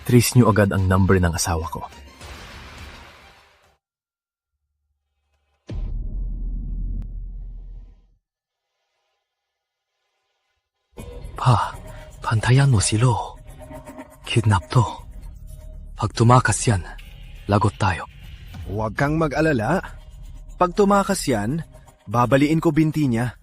Trace niyo agad ang number ng asawa ko. Bantayan mo si Lo. Kidnap to. Pag tumakas yan, lagot tayo. Huwag kang mag-alala. Pag tumakas yan, babaliin ko binti niya.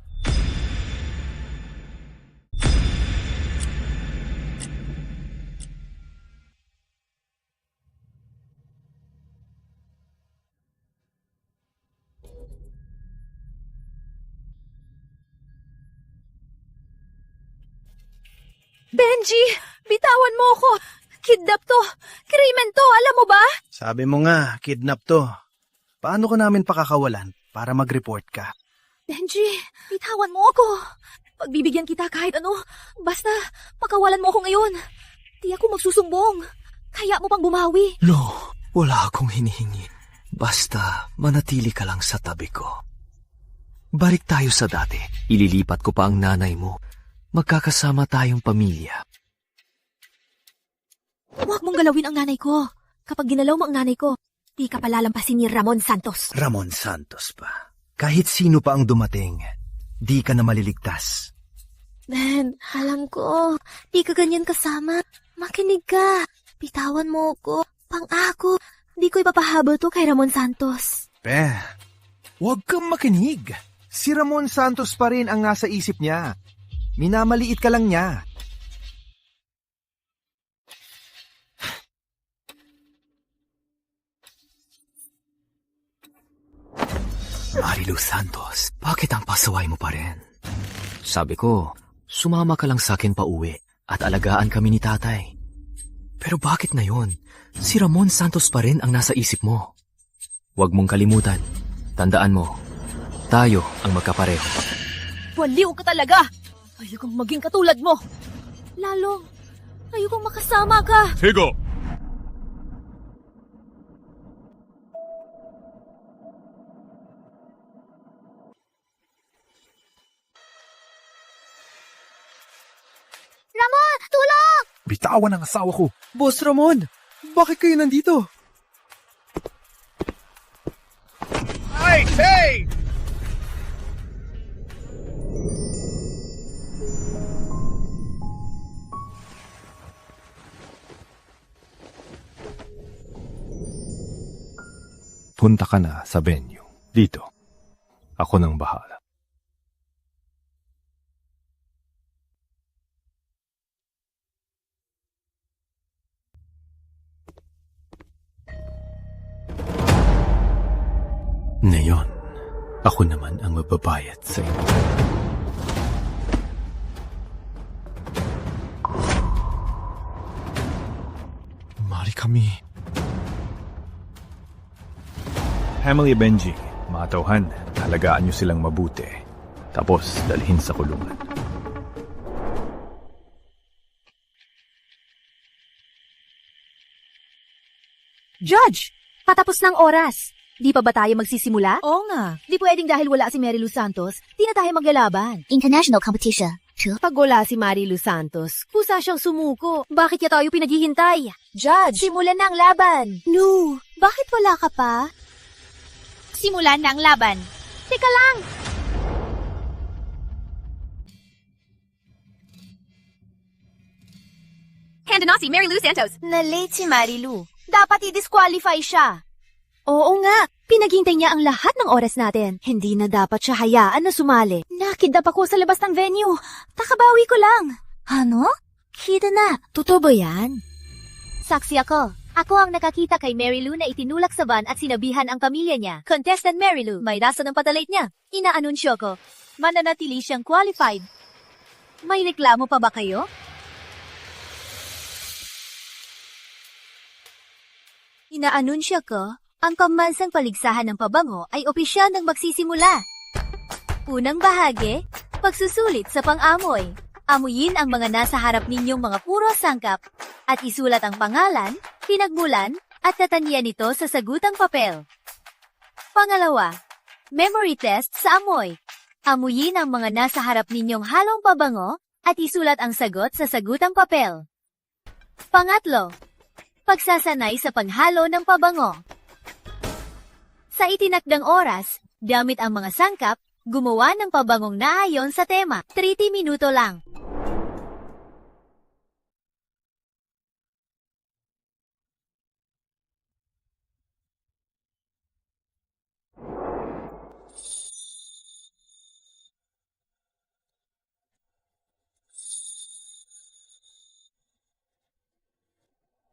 Benji! Bitawan mo ako! Kidnap to! Krimen to! Alam mo ba? Sabi mo nga, kidnap to. Paano ka namin pakakawalan para mag-report ka? Benji, bitawan mo ako. Pagbibigyan kita kahit ano. Basta, makawalan mo ako ngayon. Di ako magsusumbong. Kaya mo pang bumawi. Lo, wala akong hinihingi. Basta, manatili ka lang sa tabi ko. Balik tayo sa dati. Ililipat ko pa ang nanay mo. Magkakasama tayong pamilya. Huwag mong galawin ang nanay ko. Kapag ginalaw mo ang nanay ko, di ka palalampasin ni Ramon Santos. Ramon Santos pa. Kahit sino pa ang dumating, di ka na maliligtas. Ben, alam ko. Di ka ganyan kasama. Makinig ka. Bitawan mo ko. Pang-ako. Di ko ipapahabol to kay Ramon Santos. Huwag kang makinig. Si Ramon Santos pa rin ang nasa isip niya. Minamaliit ka lang niya. Marilu Santos, bakit ang pasaway mo pa rin? Sabi ko, sumama ka lang sa akin pa uwi at alagaan kami ni tatay. Pero bakit ngayon? Si Ramon Santos pa rin ang nasa isip mo. Huwag mong kalimutan. Tandaan mo, tayo ang magkapareho. Baliw ka talaga! Ayokong maging katulad mo. Lalong, ayokong makasama ka. Sigo! Ramon! Tulong! Bitawan ang asawa ko. Boss Ramon, bakit kayo nandito? Hey! Hey! Punta ka na sa venue. Dito. Ako nang bahala. Ngayon, ako naman ang magbabayad sa inyo. Mari kami. Emily Benji, mga tauhan, halagaan niyo silang mabuti. Tapos, dalhin sa kulungan. Judge, patapos ng oras. Di pa ba tayo magsisimula? Oo nga. Di pwedeng dahil wala si Marilu Santos, di na tayo maglalaban. International competition. Pag wala si Marilu Santos, kusa siyang sumuko. Bakit niya tayo pinaghihintay? Judge, simulan na ang laban. No, bakit wala ka pa? Simulan na ang laban. Teka lang! Handa na si Marilu Santos. Na-late si Marilu. Dapat i-disqualify siya. Oo nga, pinaghintay niya ang lahat ng oras natin. Hindi na dapat siya hayaan na sumali. Nakidnap ako sa labas ng venue. Takabawi ko lang. Ano? Kidnap. Totoo ba yan? Saksi ako. Ako ang nakakita kay Marilu na itinulak sa van at sinabihan ang pamilya niya. Contestant Marilu, may rason ng patalate niya. Inaanunsyo ko. Mananatili siyang qualified. May reklamo pa ba kayo? Inaanunsyo ko, ang pambansang paligsahan ng pabango ay opisyal ng magsisimula. Unang bahagi, pagsusulit sa pang-amoy. Amuyin ang mga nasa harap ninyong mga puro sangkap at isulat ang pangalan, pinagmulan, at tatanya nito sa sagutang papel. Pangalawa, memory test sa amoy. Amuyin ang mga nasa harap ninyong halong pabango at isulat ang sagot sa sagutang papel. Pangatlo, pagsasanay sa paghalo ng pabango. Sa itinakdang oras, gamit ang mga sangkap, gumawa ng pabangong naayon sa tema. 30 minuto lang.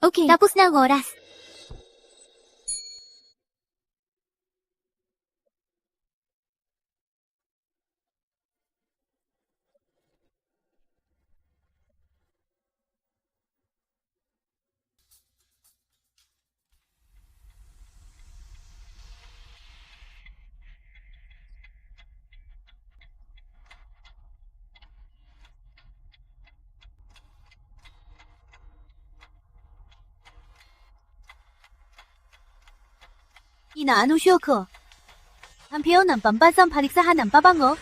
Okay. Tapos na ang oras. Inaanunsyo ko. Kampiyon ng pambansang paligsahan ng pabango,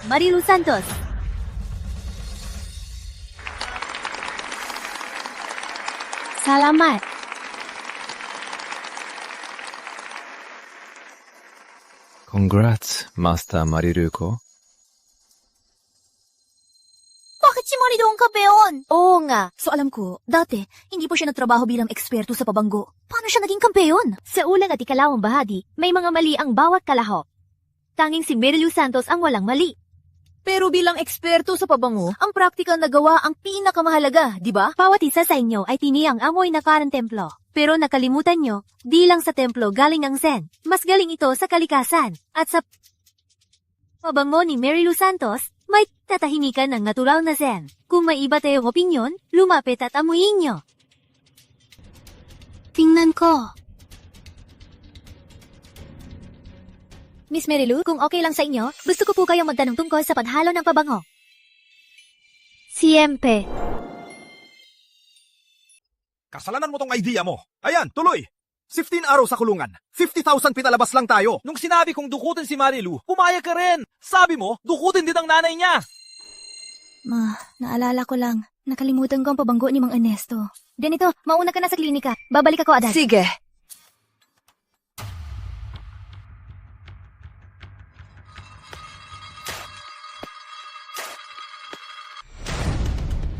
Marilu Santos. Salamat. Congrats, Master Marilu ko. Bakit si Marilu ang kampeon? Oo nga. So alam ko, dati, hindi po siya nagtrabaho bilang eksperto sa pabango. Paano siya naging kampeon? Sa ulang at ikalawang bahagi, may mga mali ang bawat kalahok. Tanging si Marilu Santos ang walang mali. Pero bilang eksperto sa pabango, ang praktikal na gawa ang pinakamahalaga, di ba? Bawat isa sa inyo ay tiniyang amoy na parang templo. Pero nakalimutan nyo, di lang sa templo galing ang Zen. Mas galing ito sa kalikasan. At sa pabango ni Marilu Santos, may tatahimikan ng natural na Zen. Kung may iba tayong opinyon, lumapit at amuyin nyo. Tingnan ko. Miss Marilu, kung okay lang sa inyo, gusto ko po kayong magtanong tungkol sa paghalo ng pabango. Siempe. Kasalanan mo tong idea mo. Ayan, tuloy. 15 araw sa kulungan. 50,000 pinalabas lang tayo. Nung sinabi kong dukutin si Marilu, pumayag ka rin. Sabi mo, dukutin din ang nanay niya. Ma, naalala ko lang. Nakalimutan ko ang pabango ni Mang Ernesto. Ganito, mauna ka na sa klinika. Babalik ako agad. Sige.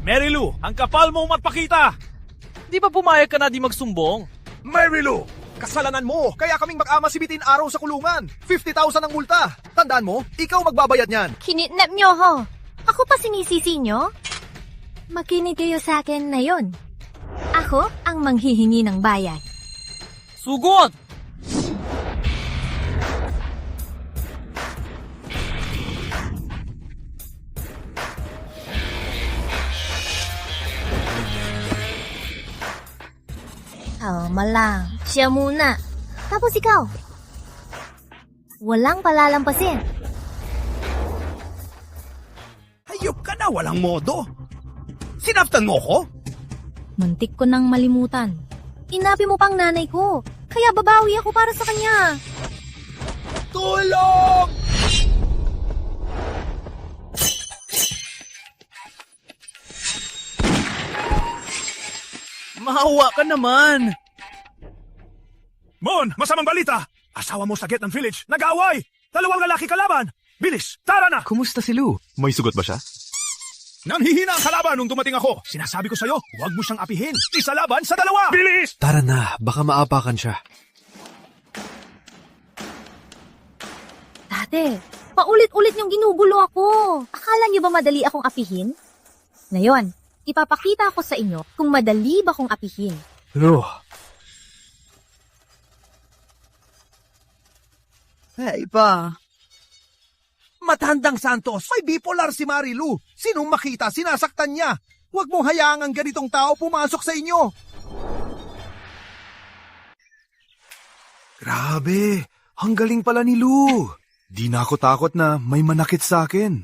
Marilu, ang kapal mo magpakita. Di ba pumayag ka na di magsumbong? Marilu, kasalanan mo. Kaya kaming mag-ama si 15 araw sa kulungan. 50,000 ang multa. Tandaan mo, ikaw magbabayad niyan. Kinidnap nyo ho. Ako pa sinisisi nyo? Makinig kayo sa akin na yon. Ako ang manghihingi ng bayad. Sugot! Kalma lang. Siya muna. Tapos ikaw. Walang palalampasin. Hayop ka na, walang modo. Sinaftan mo ko? Muntik ko nang malimutan. Inapi mo pang nanay ko. Kaya babawi ako para sa kanya. Tulong! Mahawa ka naman. Mon, masamang balita! Asawa mo sa Getnan Village, nag-aaway! 2 lalaki kalaban! Bilis, tara na! Kumusta si Lou? May sugot ba siya? Nanghihina ang kalaban nung dumating ako. Sinasabi ko sa'yo, huwag mo siyang apihin. Isa laban sa 2! Bilis! Tara na, baka maapakan siya. Ate, paulit-ulit niyong ginugulo ako. Akala niyo ba madali akong apihin? Ngayon, ipapakita ko sa inyo kung madali ba kong apihin. Lou, Hey pa. Matandang Santos, may bipolar si Marilu. Sinong makita, sinasaktan niya. Huwag mong hayaang ang ganitong tao pumasok sa inyo. Grabe, ang galing pala ni Lou. Di na ako takot na may manakit sa akin.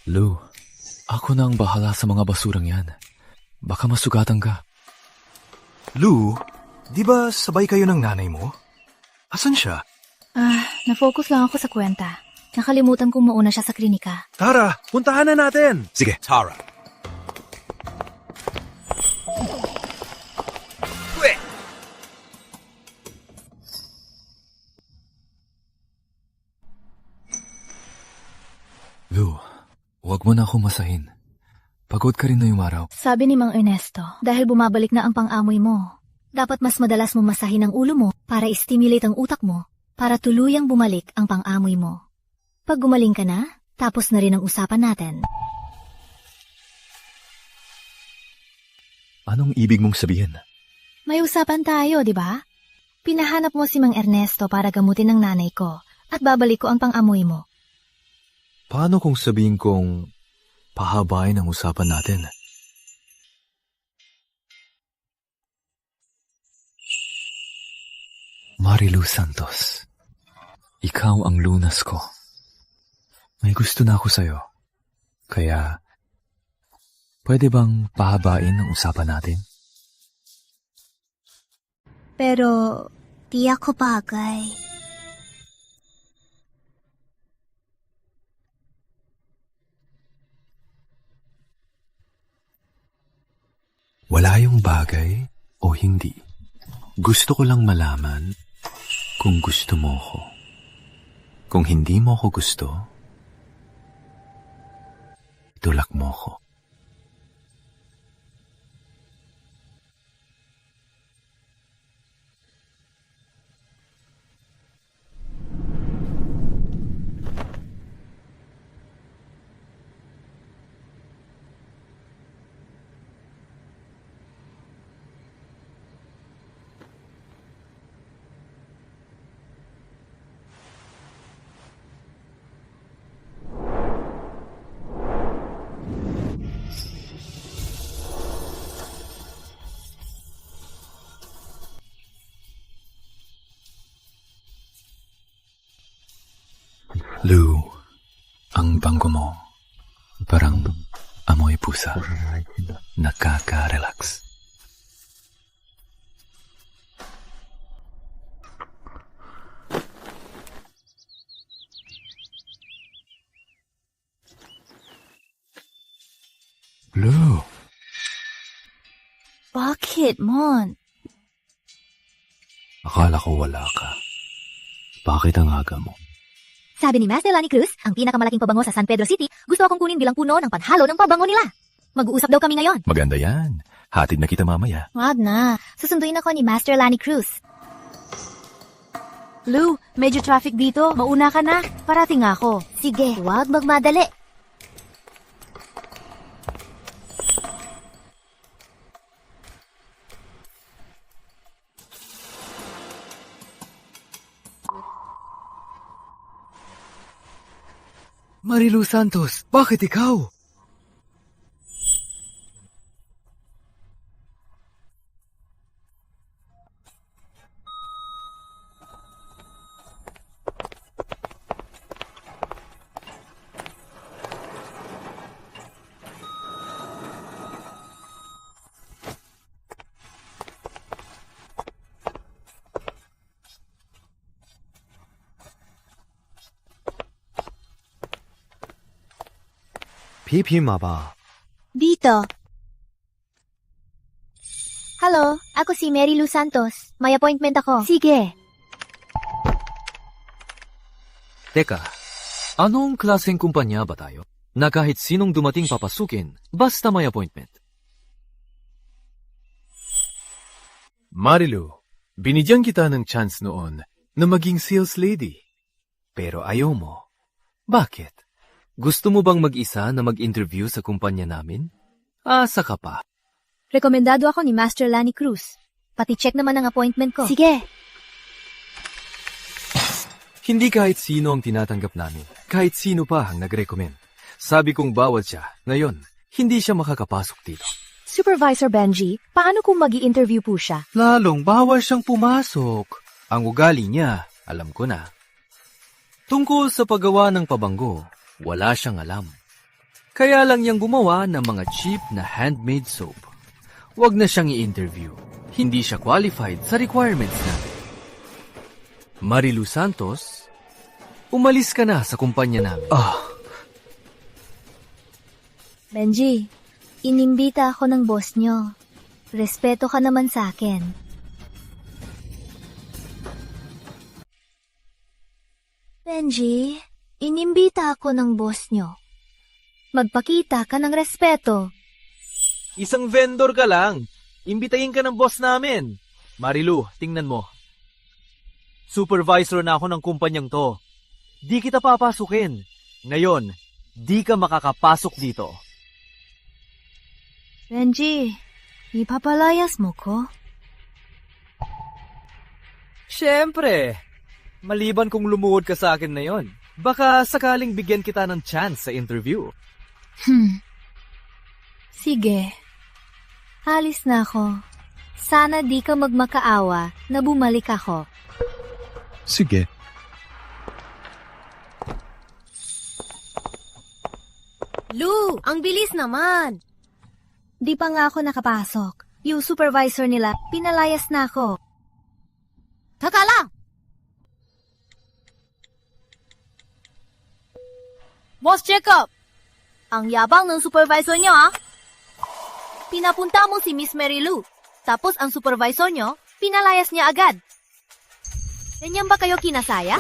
Lou, ako na ang bahala sa mga basurang yan. Baka masugatan ka. Lou, di ba sabay kayo ng nanay mo? Asan siya? Na-focus lang ako sa kwenta. Nakalimutan kong mauna siya sa klinika. Tara, puntahan na natin. Sige, Tara. Lou, huwag mo na akong masahin. Pagod ka rin na yung araw. Sabi ni Mang Ernesto, dahil bumabalik na ang pang-amoy mo, dapat mas madalas mo masahin ang ulo mo para i-stimulate ang utak mo para tuluyang bumalik ang pang-amoy mo. Pag gumaling ka na, tapos na rin ang usapan natin. Anong ibig mong sabihin? May usapan tayo, di ba? Pinahanap mo si Mang Ernesto para gamutin ng nanay ko at babalik ko ang pang-amoy mo. Paano kung sabihin kong pahabain ang usapan natin? Marilu Santos, ikaw ang lunas ko. May gusto na ako sa'yo. Kaya, pwede bang pahabain ang usapan natin? Pero, di ako bagay. Wala yung bagay o hindi. Gusto ko lang malaman kung gusto mo ko. Kung hindi mo ko gusto, tulak mo ko. Lou, ang bango mo, parang amoy pusa. Nakaka-relax. Lou, Bakit, Mon? akala ko wala ka. Bakit ang aga mo? Sabi ni Master Lani Cruz, ang pinakamalaking pabango sa San Pedro City, gusto akong kunin bilang puno ng panhalo ng pabango nila. Mag-uusap daw kami ngayon. Maganda yan. Hatid na kita mamaya. Wag na. Susunduin ako ni Master Lani Cruz. Lou, medyo traffic dito. Mauna ka na. Parating ako. Sige, wag magmadali. Marilu Santos, bakit ikaw? Dito. Hello, ako si Mary Lou Santos. May appointment ako. Sige. Teka, anong klaseng kumpanya ba tayo? Na kahit sinong dumating papasukin, basta may appointment. Marilu, binigyan kita ng chance noon na maging sales lady. Pero ayaw mo. Bakit? Gusto mo bang mag-isa na mag-interview sa kumpanya namin? Asa ka pa? Rekomendado ako ni Master Lani Cruz. Pati check naman ang appointment ko. Sige. Hindi kahit sino ang tinatanggap namin. Kahit sino pa ang nag-recommend. Sabi kong bawal siya. Ngayon, hindi siya makakapasok dito. Supervisor Benji, paano kung magi-interview po siya? Lalong bawal siyang pumasok. Ang ugali niya, alam ko na. Tungkol sa paggawa ng pabango, wala siyang alam. Kaya lang niyang gumawa ng mga cheap na handmade soap. Huwag na siyang i-interview. Hindi siya qualified sa requirements natin. Marilu Santos, umalis ka na sa kumpanya namin. Benji, inimbita ako ng boss nyo. Respeto ka naman sa akin. Benji, inimbita ako ng boss nyo. Magpakita ka ng respeto. Isang vendor ka lang. Imbitahin ka ng boss namin. Marilu, tingnan mo. Supervisor na ako ng kumpanyang to. Di kita papasukin. Ngayon, di ka makakapasok dito. Benji, Ipapalayas mo ko? Siyempre. Maliban kung lumuhod ka sa akin na yon, baka sakaling bigyan kita ng chance sa interview. Sige. Alis na ako. Sana di ka magmakaawa na bumalik ako. Sige. Lou, ang bilis naman! Di pa nga ako nakapasok. Yung supervisor nila, pinalayas na ako. Taka lang! Boss Jacob! Ang yabang ng supervisor niyo, ah! Pinapunta mo si Miss Mary Lou. Tapos ang supervisor niyo, pinalayas niya agad. Ganyan ba kayo kinasaya?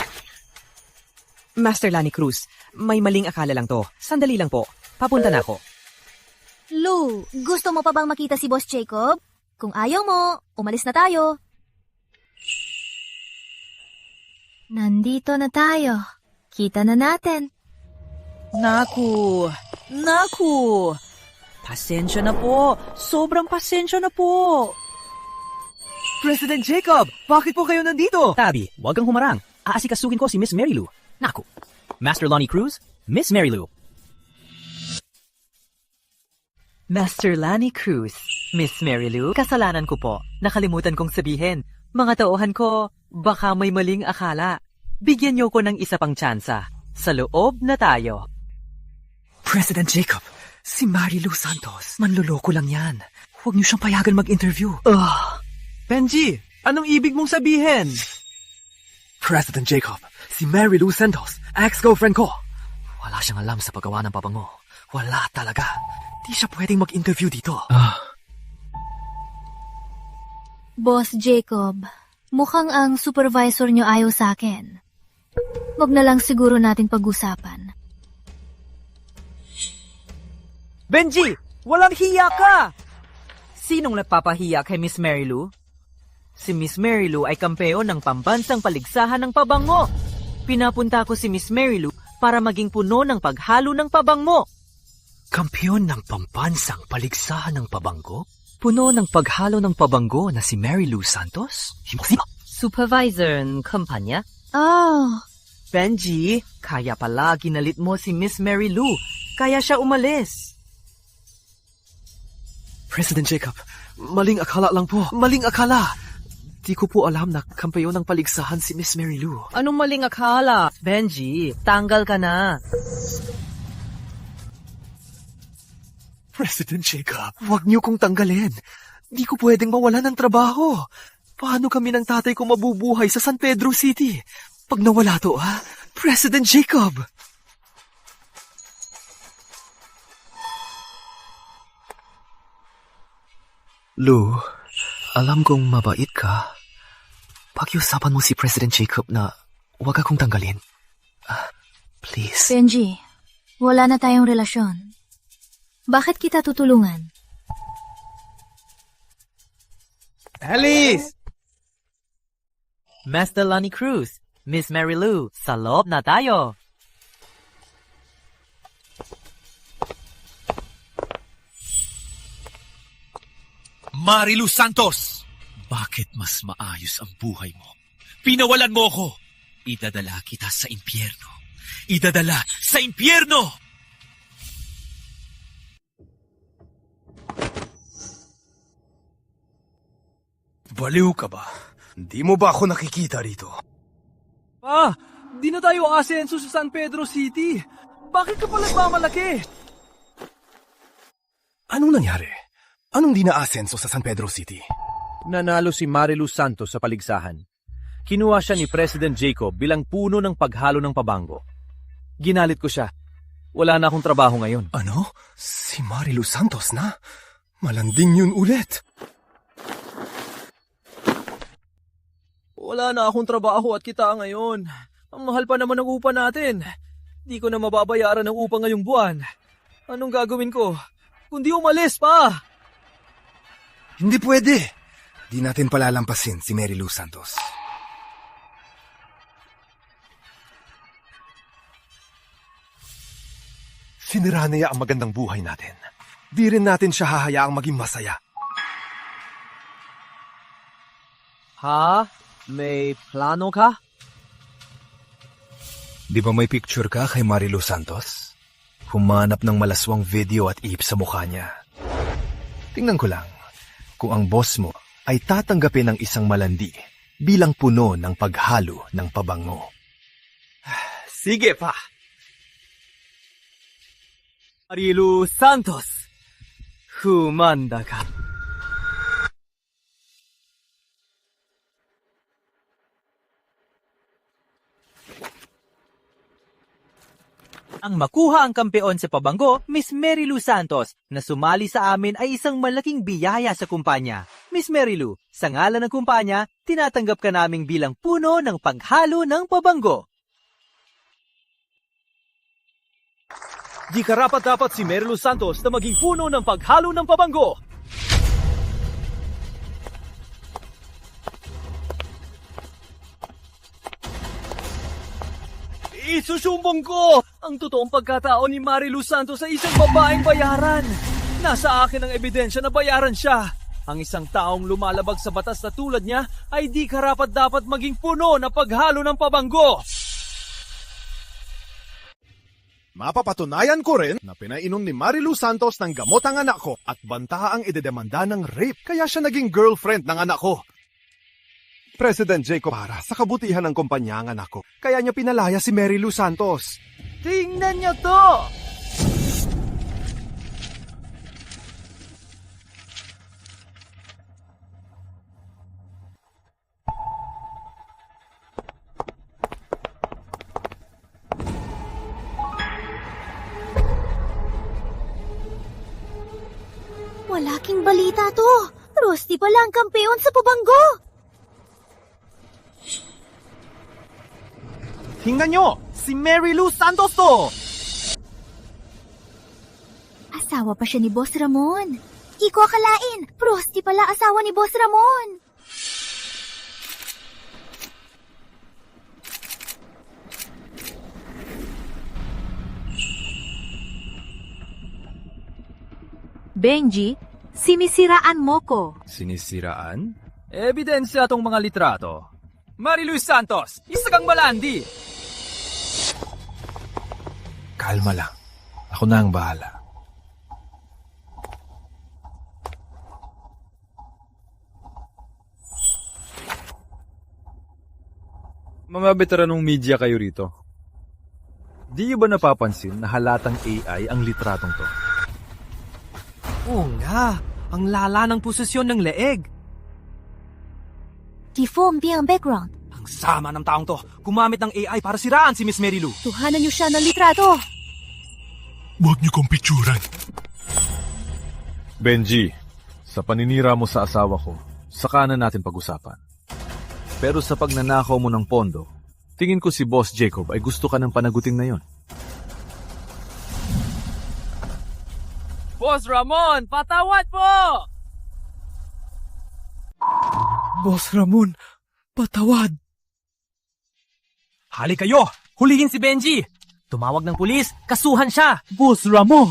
Master Lani Cruz, may maling akala lang to. Sandali lang po. Papunta na ako. Lou, gusto mo pa bang makita si Boss Jacob? Kung ayaw mo, umalis na tayo. Nandito na tayo. Kita na natin. Naku! Pasensya na po. Sobrang pasensya na po. President Jacob, bakit po kayo nandito? Tabi, huwag kang humarang. Aasikasuhin ko si Miss Mary Lou. Naku. Master Lonnie Cruz, Miss Mary Lou. Master Lani Cruz, Miss Mary Lou, kasalanan ko po. Nakalimutan kong sabihin. Mga tauhan ko, baka may maling akala. Bigyan niyo ko ng isa pang tsansa. Sa loob na tayo. President Jacob, si Mary Lou Santos. Manluloko lang yan. Huwag niyo siyang payagan mag-interview. Benji, anong ibig mong sabihin? President Jacob, si Mary Lou Santos, ex-girlfriend ko. Wala siyang alam sa paggawa ng pabango. Wala talaga. Di siya pwedeng mag-interview dito. Boss Jacob, mukhang ang supervisor niyo ayaw sa akin. Wag na lang siguro natin pag-usapan. Benji, walang hiya ka! Sinong nagpapahiya kay Miss Mary Lou? Si Miss Mary Lou ay kampeon ng pambansang paligsahan ng pabango. Pinapunta ko si Miss Mary Lou para maging puno ng paghalo ng pabango. Kampiyon ng pambansang paligsahan ng pabango? Puno ng paghalo ng pabango na si Mary Lou Santos? Imposible. Supervisor ng kumpanya? Oh, Benji, kaya pala ginalit mo si Miss Mary Lou. Kaya siya umalis. President Jacob, maling akala lang po. Maling akala. Di ko po alam na kampeon ng paligsahan si Miss Mary Lou. Anong maling akala? Benji, tanggal ka na. President Jacob, huwag niyo kong tanggalin. Di ko pwedeng mawala ng trabaho. Paano kami ng tatay ko mabubuhay sa San Pedro City? Pag nawala to, ha? President Jacob! Lou, alam kong mabait ka. Pakiusapan mo si President Jacob na huwag akong tanggalin. Please. Benji, wala na tayong relasyon. Bakit kita tutulungan? Alice! Master Lonnie Cruz, Miss Mary Lou, sa loob na tayo. Marilu Santos! Bakit mas maayos ang buhay mo? Pinawalan mo ko! Idadala kita sa impyerno. Idadala sa impyerno! Baliw ka ba? Di mo ba ako nakikita rito? Di na tayo asenso sa San Pedro City. Bakit ka pa nagmamalaki? Anong nangyari? Anong di na-asenso sa San Pedro City? Nanalo si Marilu Santos sa paligsahan. Kinuha siya ni President Jacob bilang puno ng paghalo ng pabango. Ginalit ko siya. Wala na akong trabaho ngayon. Ano? Si Marilu Santos na? Malanding yun ulit. Wala na akong trabaho at kita ngayon. Ang mahal pa naman ng upa natin. Di ko na mababayaran ng upa ngayong buwan. Anong gagawin ko? Kundi umalis pa! Hindi pwede. Di natin palalampasin si Mary Lou Santos. Sinira niya ang magandang buhay natin. Di rin natin siya hahayaang maging masaya. Ha? May plano ka? Di ba may picture ka kay Marilu Santos? Humanap ng malaswang video at ihip sa mukha niya. Tingnan ko lang kung ang boss mo ay tatanggapin ng isang malandi bilang puno ng paghalo ng pabango. Sige pa. Marilu Santos, humanda ka. Ang makuha ang kampeon sa pabango, Miss Marilu Santos, na sumali sa amin ay isang malaking biyaya sa kumpanya. Miss Marilu, sa ngalan ng kumpanya, tinatanggap ka naming bilang puno ng paghalo ng pabango. Di karapat-dapat si Marilu Santos na maging puno ng paghalo ng pabango. Isusumbong ko! Ang totoong pagkatao ni Marilu Santos ay isang babaeng bayaran. Nasa akin ang ebidensya na bayaran siya. Ang isang taong lumalabag sa batas na tulad niya ay di karapat-dapat maging puno na paghalo ng pabango. Mapapatunayan ko rin na pinainom ni Marilu Santos ng gamot ang anak ko at banta ang idedemanda ng rape kaya siya naging girlfriend ng anak ko. President Jacob para sa kabutihan ng kumpanya ang anak ko, kaya niya pinalaya si Marilu Santos. Tingnan niyo to! Walaking balita to. Rusty pala ang kampeon sa pabango. Tingnan nyo! Si Marilu Santos to! Asawa pa siya ni Boss Ramon. Di ko akalain. Rusty pala asawa ni Boss Ramon. Benji, sinisiraan mo ko. Sinisiraan? Ebidensya tong mga litrato. Marilu Santos, isa kang malandi. Kalma lang. Ako na ang bahala. Mga veteranong media kayo rito. Di niyo ba napapansin na halatang AI ang litratong to? Oo nga, ang lala ng posisyon ng leeg. Deform ang background. Ang sama ng taong to, gumamit ng AI para siraan si Miss Marilu. Tuhanan niyo siya ng litrato. Huwag niyo kong picturan. Benji, sa paninira mo sa asawa ko, saka na natin pag-usapan. Pero sa pagnanakaw mo ng pondo, tingin ko si Boss Jacob ay gusto ka ng panaguting na yon. Boss Ramon, patawad po! Boss Ramon, patawad. Hali kayo, hulihin si Benji. Tumawag ng pulis, kasuhan siya. Boss Ramon.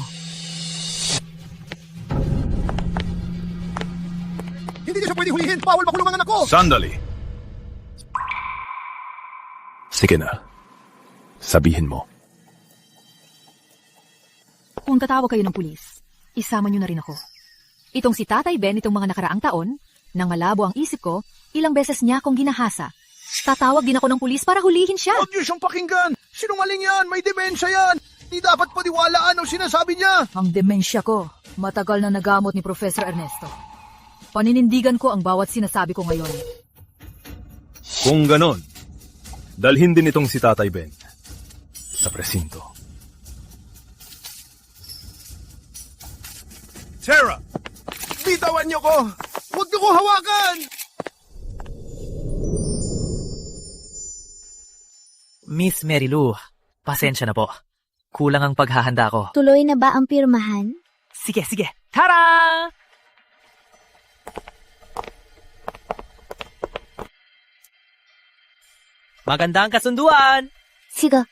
Hindi niya siya pwede hulihin. Bawal makulong ang anak ko. Sandali. Sige na. Sabihin mo. Kung tatawag kayo ng pulis, isama niyo na rin ako. Itong si Tatay Ben itong mga nakaraang taon, nang malabo ang isip ko, ilang beses niya akong ginahasa. Tatawag din ako ng pulis para hulihin siya. Huwag niyo siyang pakinggan. Sinungaling yan. May demensya yan. Di dapat paniwalaan ang sinasabi niya. Ang demensya ko, matagal na nagamot ni Professor Ernesto. Paninindigan ko ang bawat sinasabi ko ngayon. Kung ganon, dalhin din itong si Tatay Ben sa presinto. Sarah! Bitawan niyo ko! Huwag niyo ko hawakan! Miss Marilu, pasensya na po. Kulang ang paghahanda ko. Tuloy na ba ang pirmahan? Sige, sige. Tara! Maganda ang kasunduan! Sige.